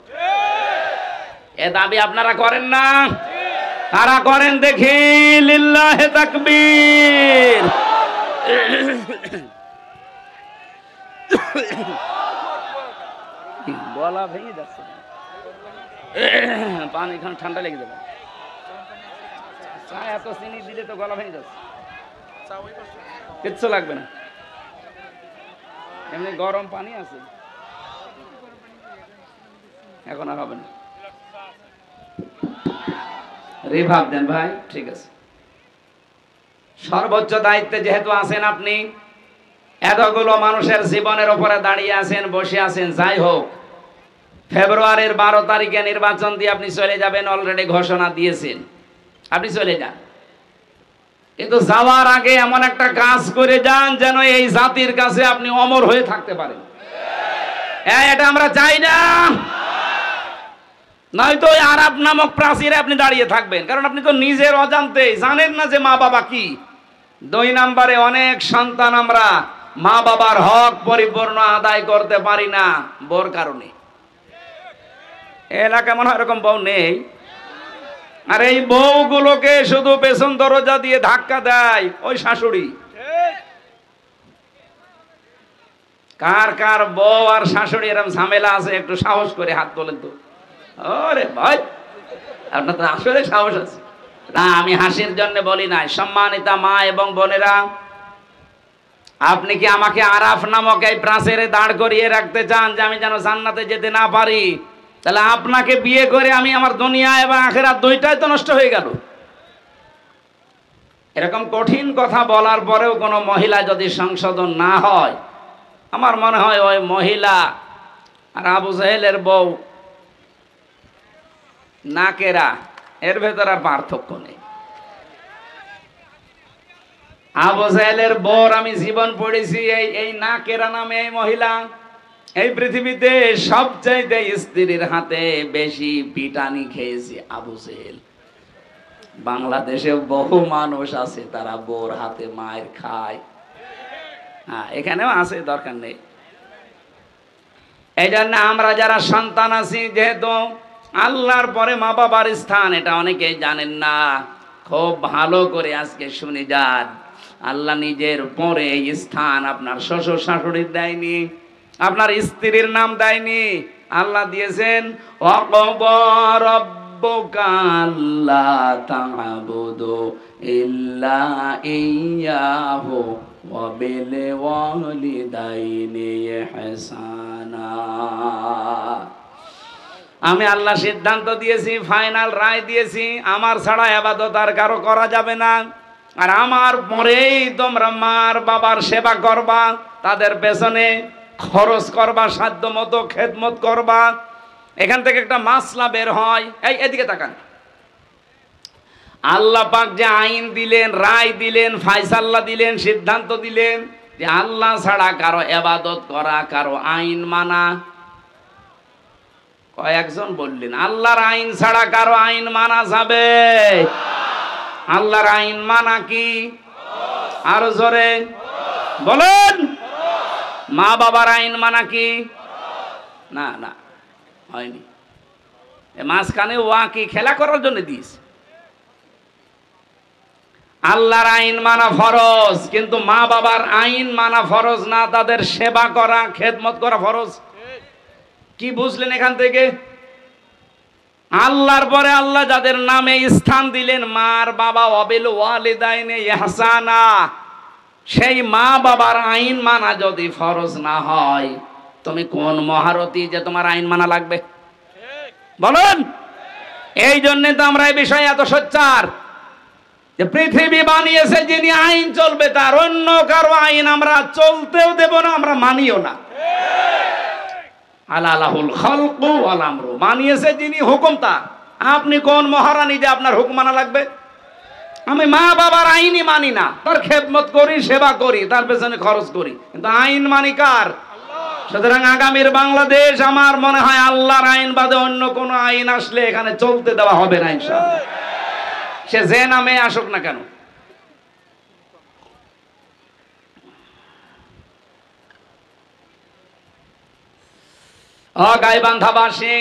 এ দাবি আপনারা করেন না? কারা করেন দেখি? লিল্লাহে তাকবীর। গলা ভেঙে যাচ্ছে, পানি খান, ঠান্ডা লেগে যাবে। চা এত চিনি দিলে তো গলা ভেঙে যাচ্ছে। কিচ্ছু লাগবে না, এমনি গরম পানি আছে, এখন আর হবে না। রিভাব দেন ভাই, ঠিক আছে। সর্বোচ্চ দায়িত্বে যেহেতু আছেন আপনি, এতগুলো মানুষের জীবনের উপরে দাঁড়িয়ে আছেন, বসে আছেন, যাই হোক, ফেব্রুয়ারির 12 তারিখে নির্বাচন দিয়ে আপনি চলে যাবেন, অলরেডি ঘোষণা দিয়েছেন, আপনি চলে যান। কিন্তু যাওয়ার আগে এমন একটা কাজ করে যান যেন এই জাতির কাছে আপনি অমর হয়ে থাকতে পারেন। এটা আমরা চাই না। নয়তো ওই আরাব নামক প্রাচীরে আপনি দাঁড়িয়ে থাকবেন, কারণ আপনি তো নিজের অজান্তে জানেন না যে মা বাবা কি। 2 নম্বরে, অনেক সন্তান আমরা মা বাবার হক পরিপূর্ণ আদায় করতে পারি না বোর কারণে। এলাকা মনে হয় এরকম বউ নেই। আর এই বউগুলোকে শুধু পেছন দরজা দিয়ে ধাক্কা দেয় ওই শাশুড়ি। কার কার বউ আর শাশুড়ি এরকম ঝামেলা আছে একটু সাহস করে হাত তোলেন তো। ওরে ভাই, আপনার তো আসলে সাহস আছে না। আমি হাসির জন্য বলি নাই। সম্মানিতা মা এবং বোনেরা, আপনি কি আমাকে আরাফ নামক এই প্রাচীরে দাঁড় করিয়ে রাখতে চান যে আমি যেন জান্নাতে যেতে না পারি? তাহলে আপনাকে বিয়ে করে আমি আমার দুনিয়া এবং আখিরাত দুইটাই তো নষ্ট হয়ে গেল। এরকম কঠিন কথা বলার পরেও কোনো মহিলা যদি সংশোধন না হয়, আমার মনে হয় ওই মহিলা আর আবু জাহেলের বউ নাকেরা, এর ভেতর আর পার্থক্য নেই। আবু জাহেলের বউর আমি জীবন পড়েছি, এই নাকেরা নামে এই মহিলা এই পৃথিবীতে সবচাইতে স্ত্রীর হাতে বেশি পিটানি খেয়েছে আবু জাহেল। বাংলাদেশে বহু মানুষ আছে তারা বউর হাতে মায়ের খায়। হ্যাঁ, এখানেও আছে, দরকার নেই। এই জন্য আমরা যারা সন্তান আছি, যেহেতু আল্লাহর পরে মা বাবার স্থান, এটা অনেকেই জানেন না। খুব ভালো করে আজকে শুনে যান, আল্লাহ নিজের পরে এই স্থান আপনার শ্বশুর শাশুড়ির দেয়নি, আপনার স্ত্রীর নাম দেয়নি। আল্লাহ দিয়েছেন ওয়াকাদা রাব্বুকা আল্লা তা'বুদু ইল্লা ইয়্যাহু ওয়া বিল ওয়ালিদাইনি ইহসানা। আমি আল্লাহ সিদ্ধান্ত দিয়েছি, ফাইনাল রায় দিয়েছি, আমার ছাড়া ইবাদত আর কারো করা যাবে না। আর আমার পরেই তোমরা মার বাবার সেবা করবা, তাদের পেছনে খরচ করবা, সাধ্য মতো খেদমত করবা। এখান থেকে একটা মাসলা বের হয়। এই এদিকে তাকান। আল্লাহ পাক যে আইন দিলেন, রায় দিলেন, ফায়সালা দিলেন, সিদ্ধান্ত দিলেন যে আল্লাহ ছাড়া কারো ইবাদত করা, কারো আইন মানা। কয়েকজন বললেন আল্লাহর আইন ছাড়া কারো আইন মানা যাবে? আল্লাহর আইন মানা কি? আরো জোরে বলেন। মা বাবার আইন মানা কি? না না, হয়নি। মাঝখানে ওয়া কি খেলা করার জন্য দিস। আল্লাহর আইন মানা ফরজ, কিন্তু মা বাবার আইন মানা ফরজ না, তাদের সেবা করা, খেদমত করা ফরজ। কি বুঝলেন এখান থেকে? আল্লাহর পরে আল্লাহ যাদের নামে স্থান দিলেন, মার বাবা, ওয়াবিল ওয়ালিদাইনে ইহসানা, সেই মা বাবার আইন মানা যদি ফরজ না হয়, তুমি কোন মহারথী যে তোমার আইন মানা লাগবে? বলেন। এই জন্য তো আমরা এই বিষয়ে এত সোচ্চার যে পৃথিবী বানিয়েছে যিনি, আইন চলবে তার, অন্য কারো আইন আমরা চলতেও দেব না, আমরা মানিও না। আলালাহুল খালকু ওয়াল আমরু, মানিয়েছে যিনি, হুকুম তার। আপনি কোন মহারানী যে আপনার হুকুম মানা লাগবে? আমি মা বাবার আইনই মানি না, তার খেদমত করি, সেবা করি, তার পেছনে খরচ করি, কিন্তু আইন মানি কার? সুতরাং আগামীর বাংলাদেশ আমার মনে হয় আল্লাহর আইন বাদে অন্য কোন আইন আসলে এখানে চলতে দেওয়া হবে না ইনশাআল্লাহ, সে যে নামে আসুক না কেন। গাইবান্ধাবাসী,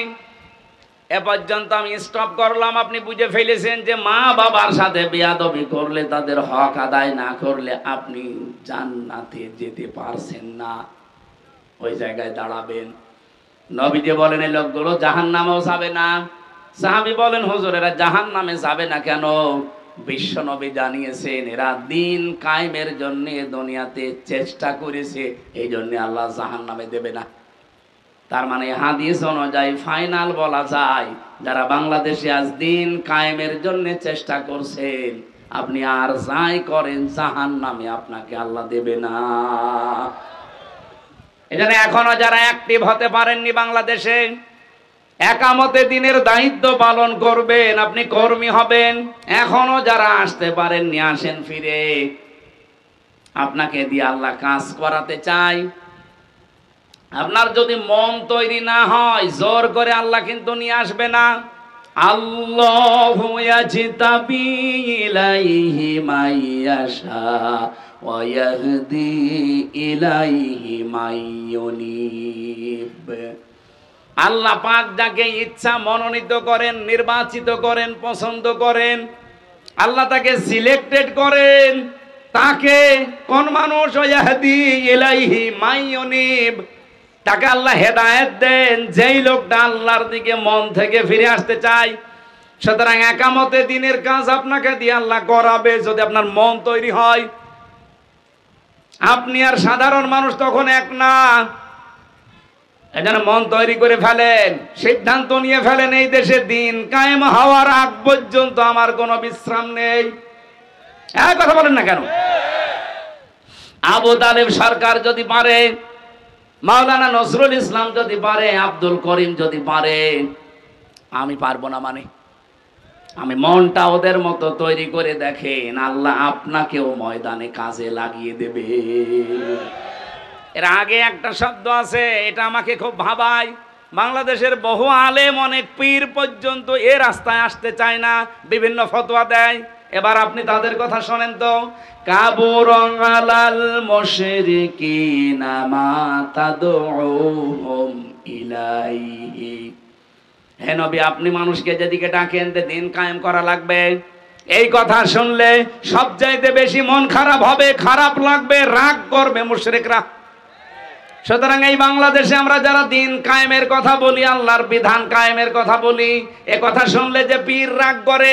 এ পর্যন্ত আমি স্টপ করলাম। আপনি বুঝে ফেলেছেন যে মা বাবার সাথে বেয়াদবি করলে, তাদের হক আদায় না করলে আপনি জান্নাতে যেতে পারছেন না, ওই জায়গায় দাঁড়াবেন। নবীজি বলেন এই লোকগুলো জাহান্নামেও যাবে না। সাহাবী বলেন হুজুর এরা জাহান্নামে যাবে না কেন? বিশ্ব নবী জানিয়েছেন এরা দিন কায়েমের জন্য দুনিয়াতে চেষ্টা করেছে, এই জন্য আল্লাহ জাহান্নামে দেবে না। তার মানে হাদিস অনুযায়ী ফাইনাল বলা যায়, যারা বাংলাদেশে আজ দিন কায়েমের জন্য চেষ্টা করছেন, আপনি আর যাই করেন জাহান্নামে আপনাকে আল্লাহ দেবে না। এজন্য এখনো যারা অ্যাক্টিভ হতে পারেননি বাংলাদেশে, একামতে দিনের দায়িত্ব পালন করবেন, আপনি কর্মী হবেন। এখনো যারা আসতে পারেননি, আসেন ফিরে, আপনাকে দিয়ে আল্লাহ কাজ করাতে চাই। আপনার যদি মন তৈরি না হয়, জোর করে আল্লাহ কিন্তু নিয়ে আসবে না। আল্লাহু ইয়াজতাবি ইলাইহি মাইয়াশা ওয়া ইয়াহদি ইলাইহি মাইয়ুনিব। আল্লাহ পাক যাকে ইচ্ছা মনোনীত করেন, নির্বাচিত করেন, পছন্দ করেন, আল্লাহ তাকে সিলেক্টেড করেন। তাকে কোন মানুষ? ইয়াহদি ইলাইহি মাইয়ুনিব, তাকে আল্লাহ হেদায়েত দেন যেই লোকটা আল্লাহর দিকে মন থেকে ফিরে আসতে চায়। সুতরাং একামতে দিনের কাজ আপনাকে দিয়ে আল্লাহ করাবে যদি আপনার মন তৈরি হয়। আপনি আর সাধারণ মানুষ তখন এক না। এজন্য মন তৈরি করে ফেলেন, সিদ্ধান্ত নিয়ে ফেলেন, এই দেশে দিন কায়েম হওয়ার আগ পর্যন্ত আমার কোনো বিশ্রাম নেই। এক কথা বলেন না কেন? আবু তালেব সরকার যদি পারে, মাওলানা নজরুল ইসলাম যদি পারে, আব্দুল করিম যদি পারে, আমি পারবো না? মানে আমি মনটা ওদের মতো তৈরি করে দেখেন, আল্লাহ আপনাকেও ময়দানে কাজে লাগিয়ে দেবে। এর আগে একটা শব্দ আছে, এটা আমাকে খুব ভাবায়। বাংলাদেশের বহু আলেম, অনেক পীর পর্যন্ত এ রাস্তায় আসতে চায় না, বিভিন্ন ফতোয়া দেয়। এবার আপনি তাদের কথা শোনেন তো। কাবুরন আলাল মুশরিকিনা মা তাদউহুম ইলাইহি। হে নবী, আপনি মানুষকে যেদিকে ডাকেন দিন কায়েম করা লাগবে, এই কথা শুনলে সবচাইতে বেশি মন খারাপ হবে, খারাপ লাগবে, রাগ করবে মুশরিকরা। সুতরাং এই বাংলাদেশে আমরা যারা দিন কায়েমের কথা বলি, আল্লাহর বিধান কায়েমের কথা বলি, এ কথা শুনলে যে পীর রাগ করে,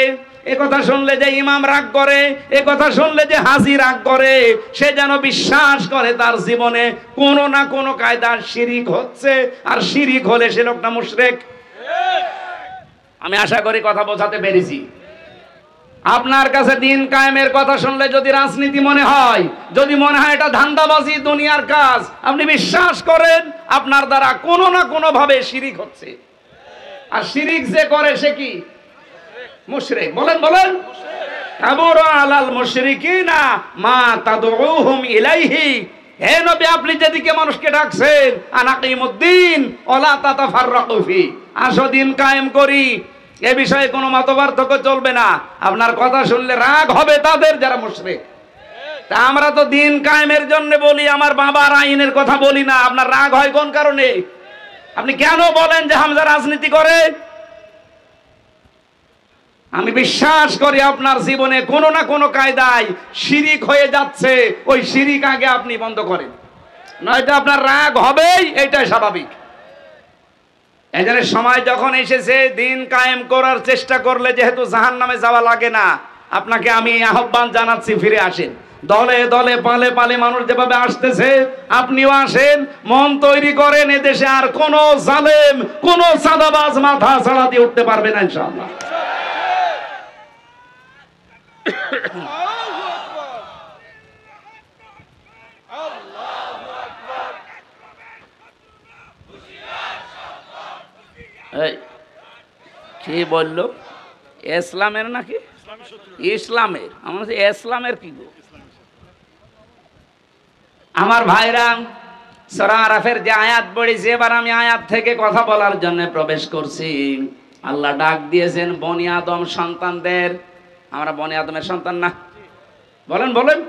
এ কথা শুনলে যে ইমাম রাগ করে, এ কথা শুনলে যে হাজী রাগ করে, সে যেন বিশ্বাস করে তার জীবনে কোনো না কোনো কায়দার শিরিক হচ্ছে, আর শিরিক হলে সে লোকটা মুশরিক। আমি আশা করি কথা বোঝাতে পেরেছি। আপনার কাছে দিন কায়েমের কথা শুনলে যদি রাজনীতি মনে হয়, যদি মনে হয় এটা ধান্দাবাজি, দুনিয়ার কাজ, আপনি বিশ্বাস করেন আপনার দ্বারা কোনো না কোনো ভাবে শিরিক হচ্ছে। আর শিরিক যে করে সে কি? মুশরিক। বলেন বলেন। কাবুরা আলাল মুশরিকিনা মা তাদউহুম ইলাইহি। হে নবী, আপনি যেদিকে মানুষকে ডাকছেন, আনাকিমুদ্দিন ওয়ালা তাতাফাররাকু ফি, আসো দিন কায়েম করি, এ বিষয়ে কোনো মতপার্থক্য চলবে না। আপনার কথা শুনলে রাগ হবে তাদের যারা মুশরিক। তা আমরা তো দিন কায়েমের জন্য বলি, আমার বাবার আইনের কথা বলি না। আপনার রাগ হয় কোন কারণে? আপনি কেন বলেন যে হামজা রাজনীতি করে? আমি বিশ্বাস করি আপনার জীবনে কোনো না কোনো কায়দায় শিরিক হয়ে যাচ্ছে, ওই শিরিক আগে আপনি বন্ধ করেন, নয়তো আপনার রাগ হবেই, এটাই স্বাভাবিক। এজন্য সময় যখন এসেছে দিন কায়েম করার চেষ্টা করলে যেহেতু জাহান্নামে যাওয়া লাগে না, আপনাকে আমি আহ্বান জানাচ্ছি, ফিরে আসেন। দলে দলে পালে পালে মানুষ যেভাবে আসতেছে আপনিও আসেন, মন তৈরি করেন। এদেশে আর কোন জালেম, কোন সাদাবাজ মাথা ছাড়া দিয়ে উঠতে পারবে না ইনশাআল্লাহ। কি বললো? ইসলামের নাকি ইসলামের? আমার ইসলামের কি গো? আমার ভাইরা, সূরা আরাফের যে আয়াত পড়েছি, এবার আমি আয়াত থেকে কথা বলার জন্য প্রবেশ করছি। আল্লাহ ডাক দিয়েছেন বনি আদম সন্তানদের। আমরা বনি আদমের সন্তান না? বলেন বলেন।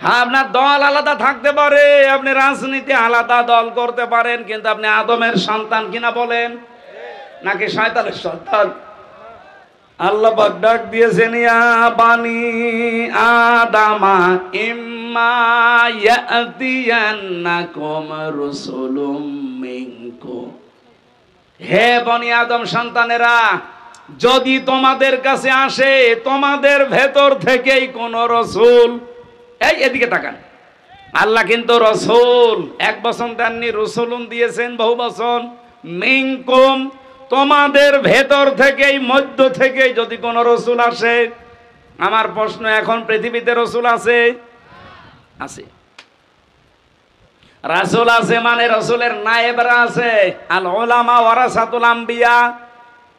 হ্যাঁ, আপনার দল আলাদা থাকতে পারে, আপনি রাজনীতি আলাদা দল করতে পারেন, কিন্তু আপনি আদমের সন্তান কিনা বলেন, নাকি শয়তানের সন্তান? আল্লাহ পাক ডাক দিয়েছেন ইয়া বানি আদামা ইম্মা ইয়াতিয়ান্নাকুম রাসূলুম মিনকুম। হে বনি আদম সন্তানেরা, যদি তোমাদের কাছে আসে তোমাদের ভেতর থেকেই কোন রাসূল, এই এদিকে তাকান, আল্লাহ কিন্তু রাসূল এক বচন দেননি, রাসূলুন দিয়েছেন বহু বচন। মিনকুম, তোমাদের ভেতর থেকেই, মধ্য থেকেই যদি কোন রাসূল আসে। আমার প্রশ্ন, এখন পৃথিবীতে রাসূল আছে? আছে। রাসূল আছে মানে রাসূলের নায়েবরা আছে। আল উলামা ওয়ারাসাতুল আম্বিয়া,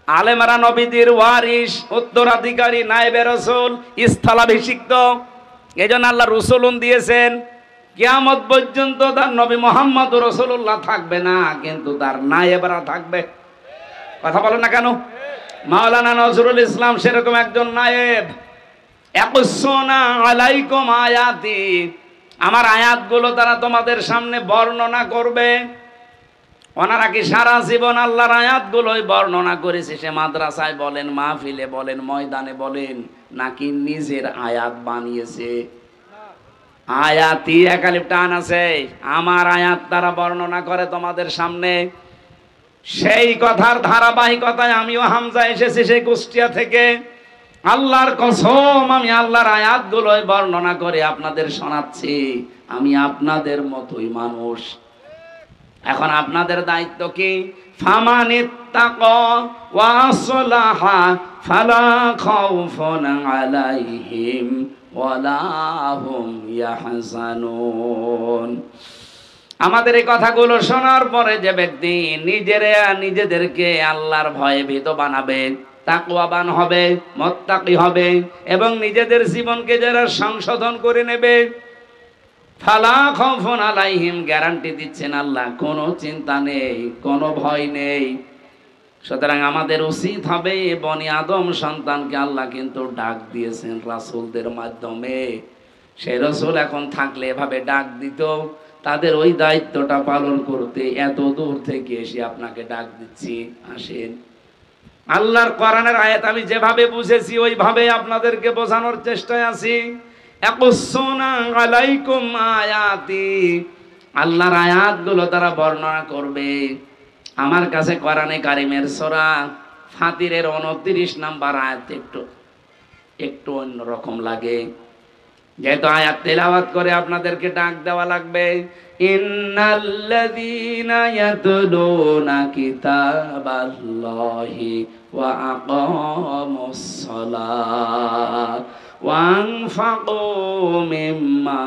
আলেমরা নবীদের ওয়ারিস, উত্তরাধিকারী, নায়েবে রাসূল, স্থলাভিষিক্ত। এইজন্য আল্লাহ রাসূলুন দিয়েছেন। কিয়ামত পর্যন্ত তার নবী মুহাম্মদ রাসূলুল্লাহ থাকবে না, কিন্তু তার নায়েবরা থাকবে। কথা বলেন না কেন? মাওলানা নজরুল ইসলাম সেরকম একজন নায়েব। ইয়াকুসুনা আলাইকুম আয়াতি, আমার আয়াতগুলো তারা তোমাদের সামনে বর্ণনা করবে। ওনারা কি সারা জীবন আল্লাহর আয়াতগুলোই বর্ণনা করেছে? সে মাদ্রাসায় বলেন, মাহফিলে বলেন, ময়দানে বলেন, নাকি নিজের আয়াত বানিয়েছে? আয়াতি একালিপ টান আছে, আমার আয়াত তারা বর্ণনা করে তোমাদের সামনে। সেই কথার ধারাবাহিকতায় আমিও হামজা এসেছি সেই কুষ্টিয়া থেকে। আল্লাহর কসম, আমি আল্লাহর আয়াতগুলোই বর্ণনা করে আপনাদের শোনাচ্ছি। আমি আপনাদের মতোই মানুষ। এখন আপনাদের দায়িত্ব কি? ফামানিত্তাকা ওয়া আসলাহা ফালা খাউফুন আলাইহিম ওয়ালা হুম ইয়াহজানুন। আমাদের এই কথাগুলো শোনার পরে যে ব্যক্তি নিজেদেরকে আল্লাহর ভয়ে ভীত বানাবে, তাকওয়াবান হবে, মুত্তাকি হবে, এবং নিজেদের জীবনকে যারা সংশোধন করে নেবে, ফালা খাউফুন আলাইহিম, গ্যারান্টি দিচ্ছেন আল্লাহ, কোনো চিন্তা নেই, কোনো ভয় নেই। সুতরাং আমাদের উচিত হবে, বনি আদম সন্তানকে আল্লাহ কিন্তু ডাক দিয়েছেন রাসূলদের মাধ্যমে। সেই রাসূল এখন থাকলে এভাবে ডাক দিত, তাদের ওই দায়িত্বটা পালন করতে এত দূর থেকে এসে আপনাকে ডাক দিচ্ছি, আসেন। আল্লাহর কোরআনের আয়াত আমি যেভাবে বুঝেছি ওইভাবে আপনাদেরকে বোঝানোর চেষ্টায় আছি। ইয়াকুসুনা আলাইকুম আয়াতি, আল্লাহর আয়াতগুলো তারা বর্ণনা করবে। আমার কাছে কোরআনে কারিমের সূরা ফাতিরের 29 নাম্বার আয়াত একটু অন্যরকম লাগে, যেহেতু আয়াত তেলাওয়াত করে আপনাদেরকে ডাক দেওয়া লাগবে। ইন্নাল্লাযীনা ইয়াতলুনা কিতাবাল্লাহি ওয়া আকামুস সালাত ওয়া আনফাকু মিম্মা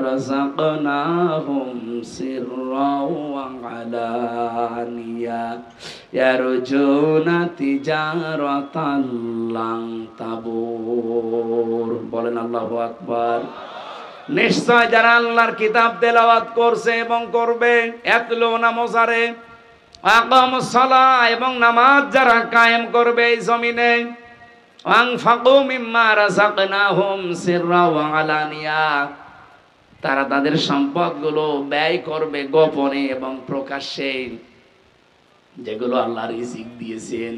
রাযাকনাহুম সিররাও ওয়া আলানিয়া ইয়ারজুনা তিজারাতান লান তাবুর। বলেন আল্লাহু আকবার। নিশ্চয় যারা আল্লাহর কিতাব তেলাওয়াত করছে এবং করবে, ইয়াতলুনা মুজারে, আকামুস সালাহ, এবং নামাজ যারা কায়েম করবে এই জমিনে, আনফাকু মিম্মা রাযাকনাহুম সিররা ওয়া আলানিয়া, তারা তাদের সম্পদগুলো ব্যয় করবে গোপনে এবং প্রকাশ্যে, যেগুলো আল্লাহ রিজিক দিয়েছেন।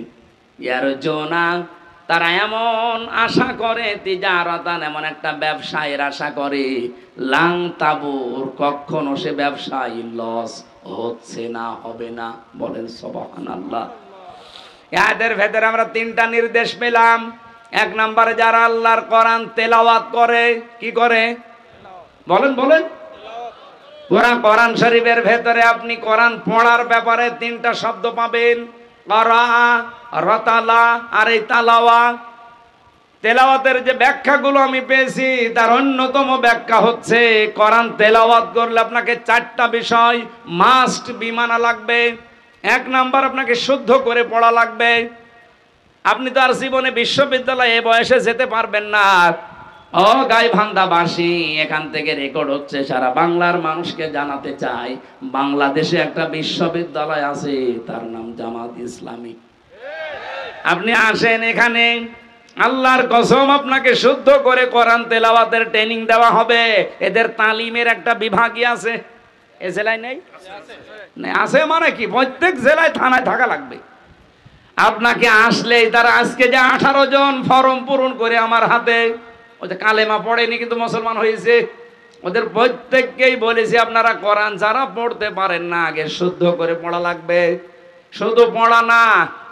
ইয়ারজুনা, তারা এমন আশা করে, তিজারাতান, এমন একটা ব্যবসায়ের আশা করে, লাং তাবুর, কখনো সে ব্যবসায় লস হচ্ছে না, হবে না। বলেন সুবহানাল্লাহ। এদের ভেতরে আমরা তিনটা নির্দেশ পেলাম। এক নম্বরে যারা আল্লাহর কোরআন তেলাওয়াত করে, কি করে বলেন বলেন? পুরা কোরআন শরীফের ভেতরে আপনি কোরআন পড়ার ব্যাপারে তিনটা শব্দ পাবেন, করা, রতালা আর এই তালাওয়া। তেলাওয়াতের যে ব্যাখ্যাগুলো আমি পেয়েছি তার অন্যতম ব্যাখ্যা হচ্ছে, কোরআন তেলাওয়াত করলে আপনাকে চারটা বিষয় মাস্ট বি মানা লাগবে। এক নাম্বার, আপনাকে শুদ্ধ করে পড়া লাগবে। আপনি তো আর জীবনে বিশ্ববিদ্যালয়ে এ বয়সে যেতে পারবেন না। ও গাইবান্ধাবাসী, এখান থেকে রেকর্ড হচ্ছে, সারা বাংলার মানুষকে জানাতে চাই, বাংলাদেশে একটা বিশ্ববিদ্যালয় আছে, তার নাম জামাত ইসলামী। আপনি আসেন এখানে, আল্লাহর কসম আপনাকে শুদ্ধ করে কোরআন তেলাওয়াতের ট্রেনিং দেওয়া হবে। এদের তালিমের একটা বিভাগই আছে। এ জেলায় নেই? আছে মানে কি, প্রত্যেক জেলায় থানায় থাকা লাগবে। আপনাকে আসলেই তারা, আজকে যে 18 জন ফর্ম পূরণ করে আমার হাতে, ওই যে কালেমা পড়েনি কিন্তু মুসলমান হয়েছে, ওদের প্রত্যেককেই বলেছি আপনারা কোরআন যারা পড়তে পারেন না, আগে শুদ্ধ করে পড়া লাগবে। শুধু পড়া না,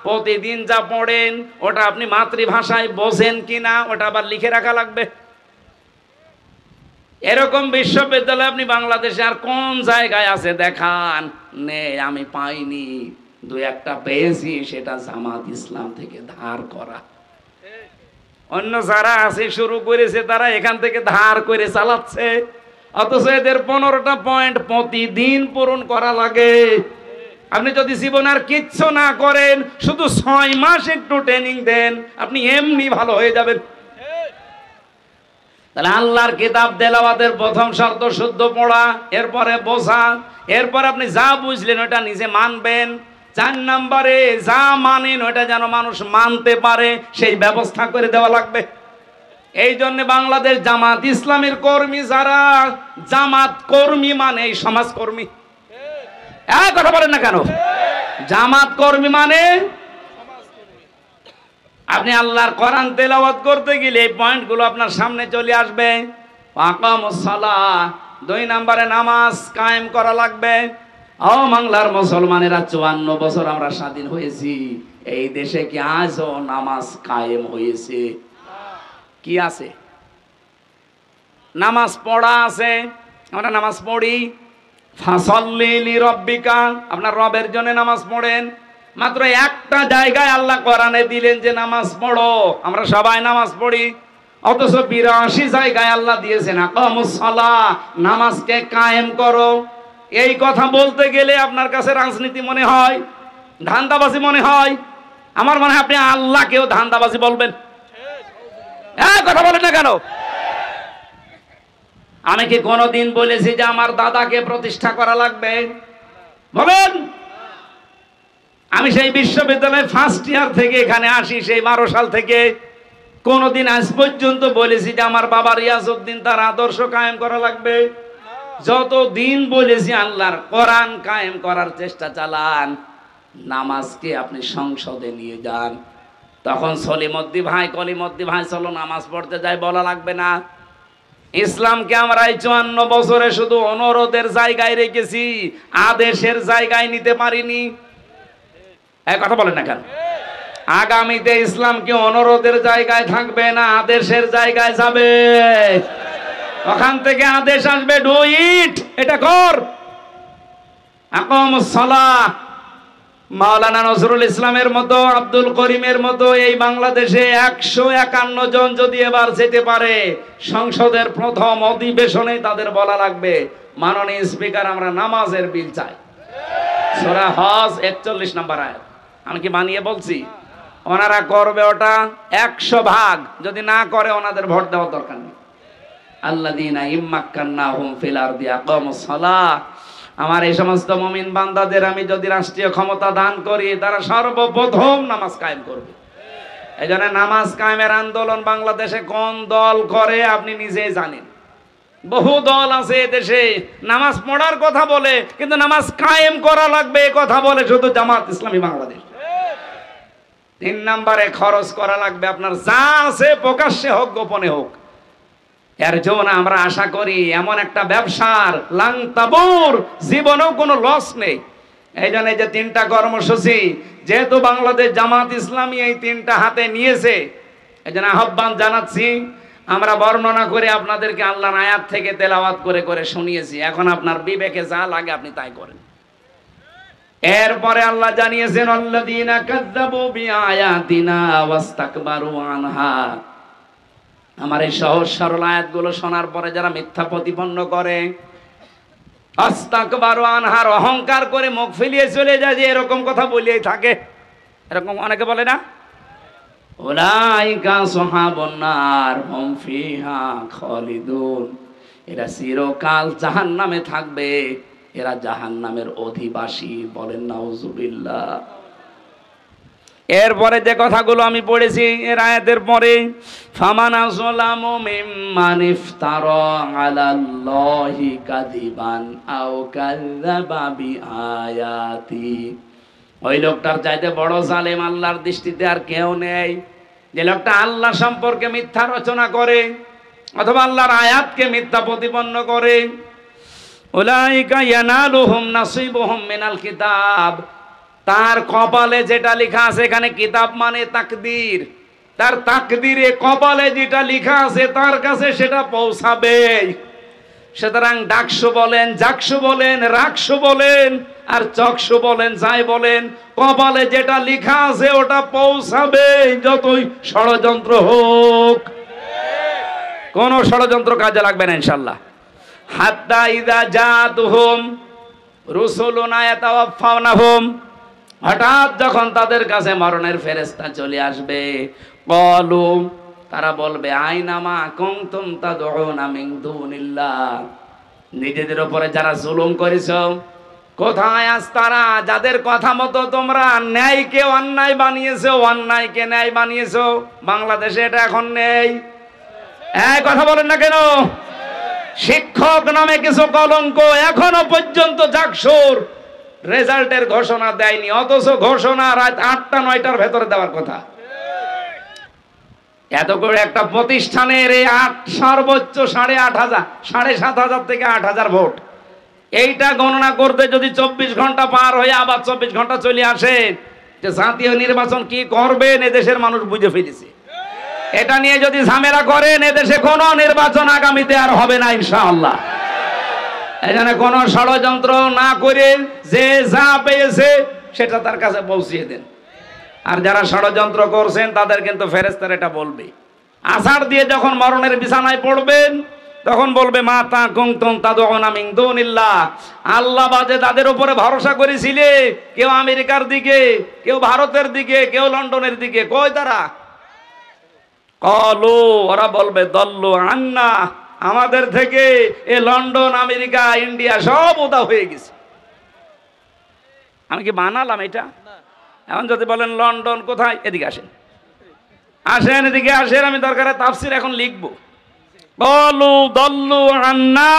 প্রতিদিন যা পড়েন ওটা আপনি মাতৃভাষায় বোঝেন কিনা ওটা আবার লিখে রাখা লাগবে। এরকম বিশ্ববিদ্যালয় আপনি বাংলাদেশে আর কোন জায়গায় আছে দেখান? নেই, আমি পাইনি। দুই একটা পেয়েছি, সেটা জামাত ইসলাম থেকে ধার করা। অন্য যারা আছে শুরু করেছে তারা এখান থেকে ধার করে চালাচ্ছে, অথচ এদের 15টা পয়েন্ট প্রতিদিন পূরণ করা লাগে। আপনি যদি জীবন আর কিচ্ছু না করেন, শুধু 6 মাস একটু ট্রেনিং দেন, আপনি এমনি ভালো হয়ে যাবেন। তাহলে আল্লাহর কিতাব তেলাওয়াতের প্রথম শর্ত শুদ্ধ পড়া, এরপরে বোঝা, এরপর আপনি যা বুঝলেন ওটা নিজে মানবেন। 4 নম্বরে যা মানেন ওটা যেন মানুষ মানতে পারে, সেই ব্যবস্থা করে দেওয়া লাগবে। এই জন্য বাংলাদেশ জামাত ইসলামের কর্মী যারা, জামাত কর্মী মানে এই সমাজকর্মী। কথা বলেন না কেন? জামাত কর্মী মানে আপনি আল্লাহর কোরআন তেলাওয়াত করতে গেলে এই পয়েন্টগুলো আপনার সামনে চলে আসবে। আকামুস সালাহ, 2 নম্বরে নামাজ কায়েম করা লাগবে। ও বাংলার মুসলমানেরা, 54 বছর আমরা স্বাধীন হয়েছি, এই দেশে কি আজও নামাজ কায়েম হয়েছে? কি আছে? নামাজ পড়া আছে, আমরা নামাজ পড়ি। ফাসাল্লি লিরাব্বিকা, আপনার রবের জন্য নামাজ পড়েন। মাত্র একটা জায়গায় আল্লাহ কোরআনে দিলেন যে নামাজ পড়ো, আমরা সবাই নামাজ পড়ি। অথচ 82 জায়গায় আল্লাহ দিয়েছেন আকামুস সালাহ, নামাজকে কায়েম করো। এই কথা বলতে গেলে আপনার কাছে রাজনীতি মনে হয়, ধান্দাবাজি মনে হয়। আমার মনে হয় আপনি আল্লাহকেও ধান্দাবাজি বলবেন। কথা বলেন না কেন? আমি কি কোনোদিন বলেছি যে আমার দাদাকে প্রতিষ্ঠা করা লাগবে? বলেন। আমি সেই বিশ্ববিদ্যালয়ে ফার্স্ট ইয়ার থেকে এখানে আসি, সেই 12 সাল থেকে। কোনোদিন আজ পর্যন্ত বলেছি যে আমার বাবা রিয়াজউদ্দিন তার আদর্শ কায়েম করা লাগবে? যতদিন বলেছি আল্লাহর কোরআন কায়েম করার চেষ্টা চালান, নামাজকে আপনি সংসদে নিয়ে যান। তখন সলিমদ্দি ভাই, কলিমদ্দি ভাই চলো নামাজ পড়তে যাই বলা লাগবে না। ইসলামকে আমরা এই 54 বছরে শুধু অনুরোধের জায়গায় রেখেছি, আদেশের জায়গায় নিতে পারিনি। কথা বলেন না কেন? আগামীতে ইসলাম কি অনুরোধের জায়গায় থাকবে না আদেশের জায়গায় যাবে? ওখান থেকে আদেশ আসবে, ডু ইট, এটা কর। আকামুস সালাহ। মাওলানা নজরুল ইসলামের মতো, আব্দুল করিমের মতো এই বাংলাদেশে 151 জন যদি এবার যেতে পারে সংসদের প্রথম অধিবেশনে, তাদের বলা লাগবে, মাননীয় স্পিকার, আমরা নামাজের বিল চাই। সূরা হজ 41 নম্বর আয়াত। আমি কি বানিয়ে বলছি? ওনারা করবে ওটা 100 ভাগ। যদি না করে ওনাদের ভোট দেওয়ার দরকার নেই। আল্লাযীনা ইম্মাক্কান্নাহুম ফিল আরদি আকামুস সালাহ। আমার এই সমস্ত মুমিন বান্দাদের আমি যদি রাষ্ট্রীয় ক্ষমতা দান করি, তারা সর্বপ্রথম নামাজ কায়েম করবে। এই জন্য নামাজ কায়েমের আন্দোলন বাংলাদেশে কোন দল করে আপনি নিজেই জানেন। বহু দল আছে দেশে, নামাজ পড়ার কথা বলে কিন্তু নামাজ কায়েম করা লাগবে এ কথা বলে শুধু জামাত ইসলামী বাংলাদেশ। 3 নম্বরে খরচ করা লাগবে আপনার যা আছে, প্রকাশ্যে হোক গোপনে হোক। এর জন্য আমরা আশা করি এমন একটা ব্যবসার লাংতাবুর, জীবনেও কোনো লস নেই। এই জন্য এই যে 3টা কর্মসূচি, যেহেতু বাংলাদেশ জামাত ইসলামী এই 3টা হাতে নিয়েছে, এই জন্য আহ্বান জানাচ্ছি। আমরা বর্ণনা করে আপনাদেরকে আল্লাহর আয়াত থেকে তেলাওয়াত করে করে শুনিয়েছি। এখন আপনার বিবেকে যা লাগে আপনি তাই করেন। এরপরে আল্লাহ জানিয়েছেন, আল্লাযীনা কাযযাবু বিআয়াতিনা ওয়াস্তাকবারু আনহা। আমার এই সহজ সরল আয়াতগুলো শোনার পরে যারা মিথ্যা প্রতিপন্ন করে, আস্তাকবারু আনহার, অহংকার করে মুখ ফেলিয়ে চলে যায়, যে এরকম কথা বলেই থাকে, এরকম অনেকে বলে না, উলাইকা আসহাবুন নার হুম ফিহা খালিদুন। এরা চিরকাল জাহান্নামে থাকবে, এরা জাহান্নামের অধিবাসী। বলেন নাউজুবিল্লাহ। এরপরে যে কথাগুলো আমি পড়েছি এর আয়াতের পরে, ফামান আযলামু মিম্মান ইফতারা আলাল্লাহি কাযিবান আও কাযযাবা বিআয়াতি। ওই লোকটার চাইতে বড় জালেম আল্লাহর দৃষ্টিতে আর কেউ নেই, যে লোকটা আল্লাহ সম্পর্কে মিথ্যা রচনা করে অথবা আল্লাহর আয়াতকে মিথ্যা প্রতিপন্ন করে। উলাইকা ইয়ানালুহুম নাসিবুহুম মিনাল কিতাব। তার কপালে যেটা লেখা আছে, এখানে কিতাব মানে তাকদীর, তার তাকদীরে কপালে যেটা লেখা আছে তার কাছে সেটা পৌঁছাবে। সুতরাং ডাকসু বলেন, জাকসু বলেন, রাকসু বলেন আর চকসু বলেন, যাই বলেন, কপালে যেটা লেখা আছে ওটা পৌঁছাবে, যতই ষড়যন্ত্র হোক। কোন ষড়যন্ত্র কাজে লাগবে না ইনশাআল্লাহ। হাত্তা ইযা জাতুহুম রুসুলুনা ইয়াতাওয়াফাউনাহুম। হঠাৎ যখন তাদের কাছে মরণের ফেরেশতা চলে আসবে, ক্বালু, তারা বলবে, আইনা মা কুনতুম তাদউনা মিন দুনিল্লাহ। নিজেদের উপরে যারা জুলুম করেছো, কোথায় আজ তারা, যাদের কথা মতো তোমরা ন্যায়কে অন্যায় বানিয়েছো, অন্যায়কে ন্যায় বানিয়েছো। বাংলাদেশে এটা এখন নেই। এই কথা বলেন না কেন? শিক্ষক নামে কিছু কলঙ্ক এখনো পর্যন্ত জাকসুর রেজাল্টের ঘোষণা দেয়নি, অথচ ঘোষণা রাত 8টা-9টার ভেতরে দেওয়ার কথা। এত করে একটা প্রতিষ্ঠানের এই সর্বোচ্চ 8,500, 7,500 থেকে 8,000 ভোট, এইটা গণনা করতে যদি 24 ঘন্টা পার হয়ে আবার 24 ঘন্টা চলে আসে, যে জাতীয় নির্বাচন কি করবেন এদেশের মানুষ বুঝে ফেলেছে। এটা নিয়ে যদি ঝামেলা করেন, এদেশে কোনো নির্বাচন আগামীতে আর হবে না ইনশাআল্লাহ। এখানে কোনো ষড়যন্ত্র না করে যে যা পেয়েছে সেটা তার কাছে পৌঁছিয়ে দেন। আর যারা ষড়যন্ত্র করছেন তাদের কিন্তু ফেরেশতারা এটা বলবে। আষাঢ় দিয়ে যখন মরণের বিছানায় পড়বেন, তখন বলবে, মা তা কুনতুম তাদউনা মিন দুনিল্লাহ। আল্লাহ বাদে তাদের উপরে ভরসা করেছিলে, কেউ আমেরিকার দিকে, কেউ ভারতের দিকে, কেউ লন্ডনের দিকে, কই তারা? ক্বালু, ওরা বলবে, দল্লু আন্না, আমাদের থেকে এ লন্ডন, আমেরিকা, ইন্ডিয়া সব উদা হয়ে গেছে। আমি কি বানালাম এটা? এখন যদি বলেন লন্ডন কোথায়, এদিকে আসেন, আসেন এদিকে আসেন, আমি দরকারে তাফসীর এখন লিখবো। ক্বালু দল্লু আন্না,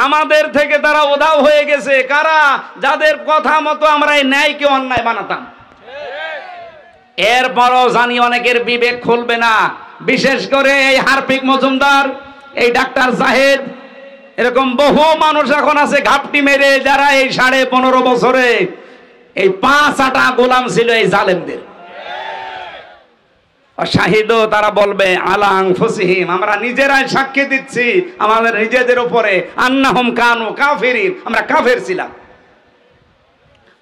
আমাদের থেকে তারা উধাও হয়ে গেছে। কারা? যাদের কথা মতো আমরা এই ন্যায়কে অন্যায় বানাতাম। এরপরও জানি অনেকের বিবেক খুলবে না, বিশেষ করে এই হারপিক মজুমদার, এই ডাক্তার জাহেদ, এরকম বহু মানুষ এখন আছে ঘাপটি মেরে, যারা এই 15.5 বছরে এই 5 গোলাম ছিল এই জালেমদের। শাহিদও, তারা বলবে, আলা আনফুসিহিম, আমরা নিজেরাই সাক্ষী দিচ্ছি আমাদের নিজেদের উপরে, আন্নাহুম কানু কাফিরিন, আমরা কাফের ছিলাম।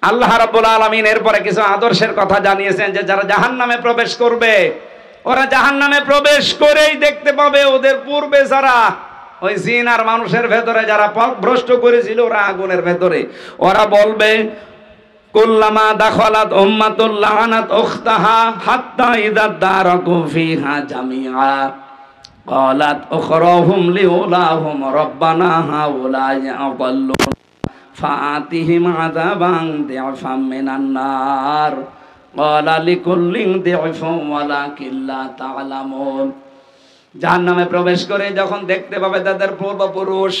আল্লাহ রাব্বুল আলামিন এরপরে কিছু আদর্শের কথা জানিয়েছেন, যে যারা জাহান্নামে প্রবেশ করবে, ওরা জাহান্নামে প্রবেশ করেই দেখতে পাবে ওদের পূর্বে যারা ওই জিন আর মানুষের ভেতরে যারা ভ্রষ্ট করেছিল, ওরা আগুনের ভেতরে। ওরা বলবে, কুল্লামা দাখালাত উম্মাতুল লাআনাত উখতাহা হাত্তা ইযা দারাকু ফিহা জামিআ ক্বালাত উখরাহুম লিউলাহুম রাব্বানা হাউলাই আদাল্লু ফাআতিহিম আযাবান দি'ফাম মিনান নার ক্বালা লিকুল্লিন দি'ফুন ওয়ালাকিন লা তা'লামুন। জাহান্নামে প্রবেশ করে যখন দেখতে পাবে তাদের পূর্বপুরুষ,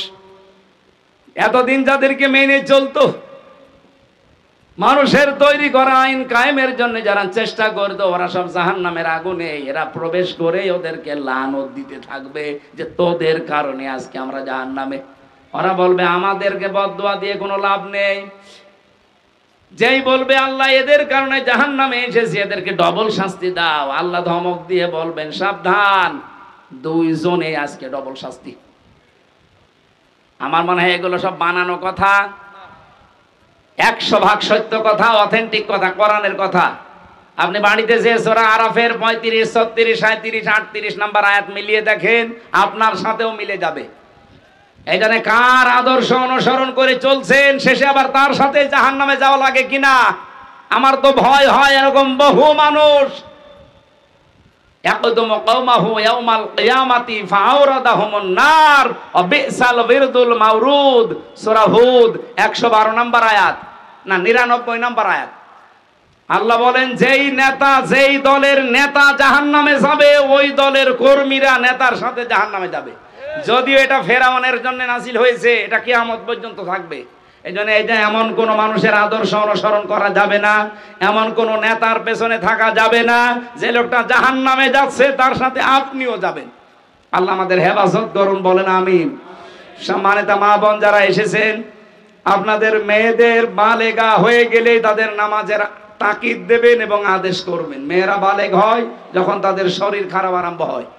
এতদিন যাদেরকে মেনে চলতো, মানুষের তৈরি করা আইন কায়েমের জন্য যারা চেষ্টা করতো ওরা সব জাহান্নামের আগুনে এরা প্রবেশ করে ওদেরকে লানত দিতে থাকবে যে তোদের কারণে আজকে আমরা জাহান্নামে। ওরা বলবে আমাদেরকে বদদুয়া দিয়ে কোনো লাভ নেই। যেই বলবে আল্লাহ এদের কারণে জাহান্নামে এসেছি, এদেরকে ডবল শাস্তি দাও, আল্লাহ ধমক দিয়ে বলবেন সাবধান, দুইজনে আজকে ডবল শাস্তি। আমার মনে হয় এগুলো সব বানানো কথা, 100% সত্য কথা, অথেন্টিক কথা, কোরআনের কথা। আপনি বাড়িতে যে সূরা আরাফের 35, 36, 37, 38 নাম্বার আয়াত মিলিয়ে দেখেন, আপনার সাথেও মিলে যাবে। এই জন্য কার আদর্শ অনুসরণ করে চলছেন, শেষে আবার তার সাথে জাহান্নামে যাওয়া লাগে কিনা আমার তো ভয় হয়। এরকম বহু মানুষ ইয়াকদুমু কওমাহু ইয়াউমাল কিয়ামাতি ফাআওরাদাহুমুন নার ওয়া বিসাল বিরদুল মাওরুদ, সূরা হুদ 112 নম্বর আয়াত, না 99 নম্বর আয়াত। আল্লাহ বলেন যেই নেতা, যেই দলের নেতা জাহান্নামে যাবে, ওই দলের কর্মীরা নেতার সাথে জাহান্নামে যাবে। যদিও এটা ফেরাউনের জন্য নাযিল হয়েছে, এটা কিয়ামত পর্যন্ত থাকবে। এই জন্য এটা এমন কোন মানুষের আদর্শ অনুসরণ করা যাবে না, এমন কোন নেতার পেছনে থাকা যাবে না যে লোকটা জাহান্নামে যাচ্ছে তার সাথে আপনিও যাবেন। আল্লাহ আমাদের হেফাজত করুন, বলেন আমিন। সম্মানিত মা বোন যারা এসেছেন, আপনাদের মেয়েদের বালেগা হয়ে গেলেই তাদের নামাজের তাকিদ দেবেন এবং আদেশ করবেন। মেয়েরা বালেগ হয় যখন তাদের শরীর খারাপ আরম্ভ হয়।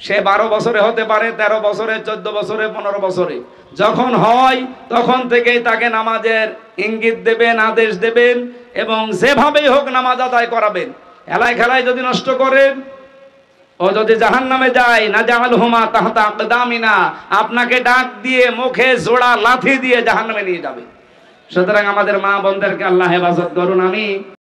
সে 12 বছরে হতে পারে, 13 বছরে, 14 বছরে, 15 বছরে যখন হয় তখন থেকেই তাকে নামাজের ইঙ্গিত দেবেন, আদেশ দেবেন এবং যেভাবেই হোক নামাজ আদায় করাবেন। এলাই খেলায় যদি নষ্ট করেন, ও যদি জাহান্নামে যায়, না জাআলহুমা তাহতা আকদামিনা, আপনাকে ডাক দিয়ে মুখে জোড়া লাথি দিয়ে জাহান্নামে নিয়ে যাবে। সুতরাং আমাদের মা বোনদেরকে আল্লাহ হেফাজত করুন, আমিন।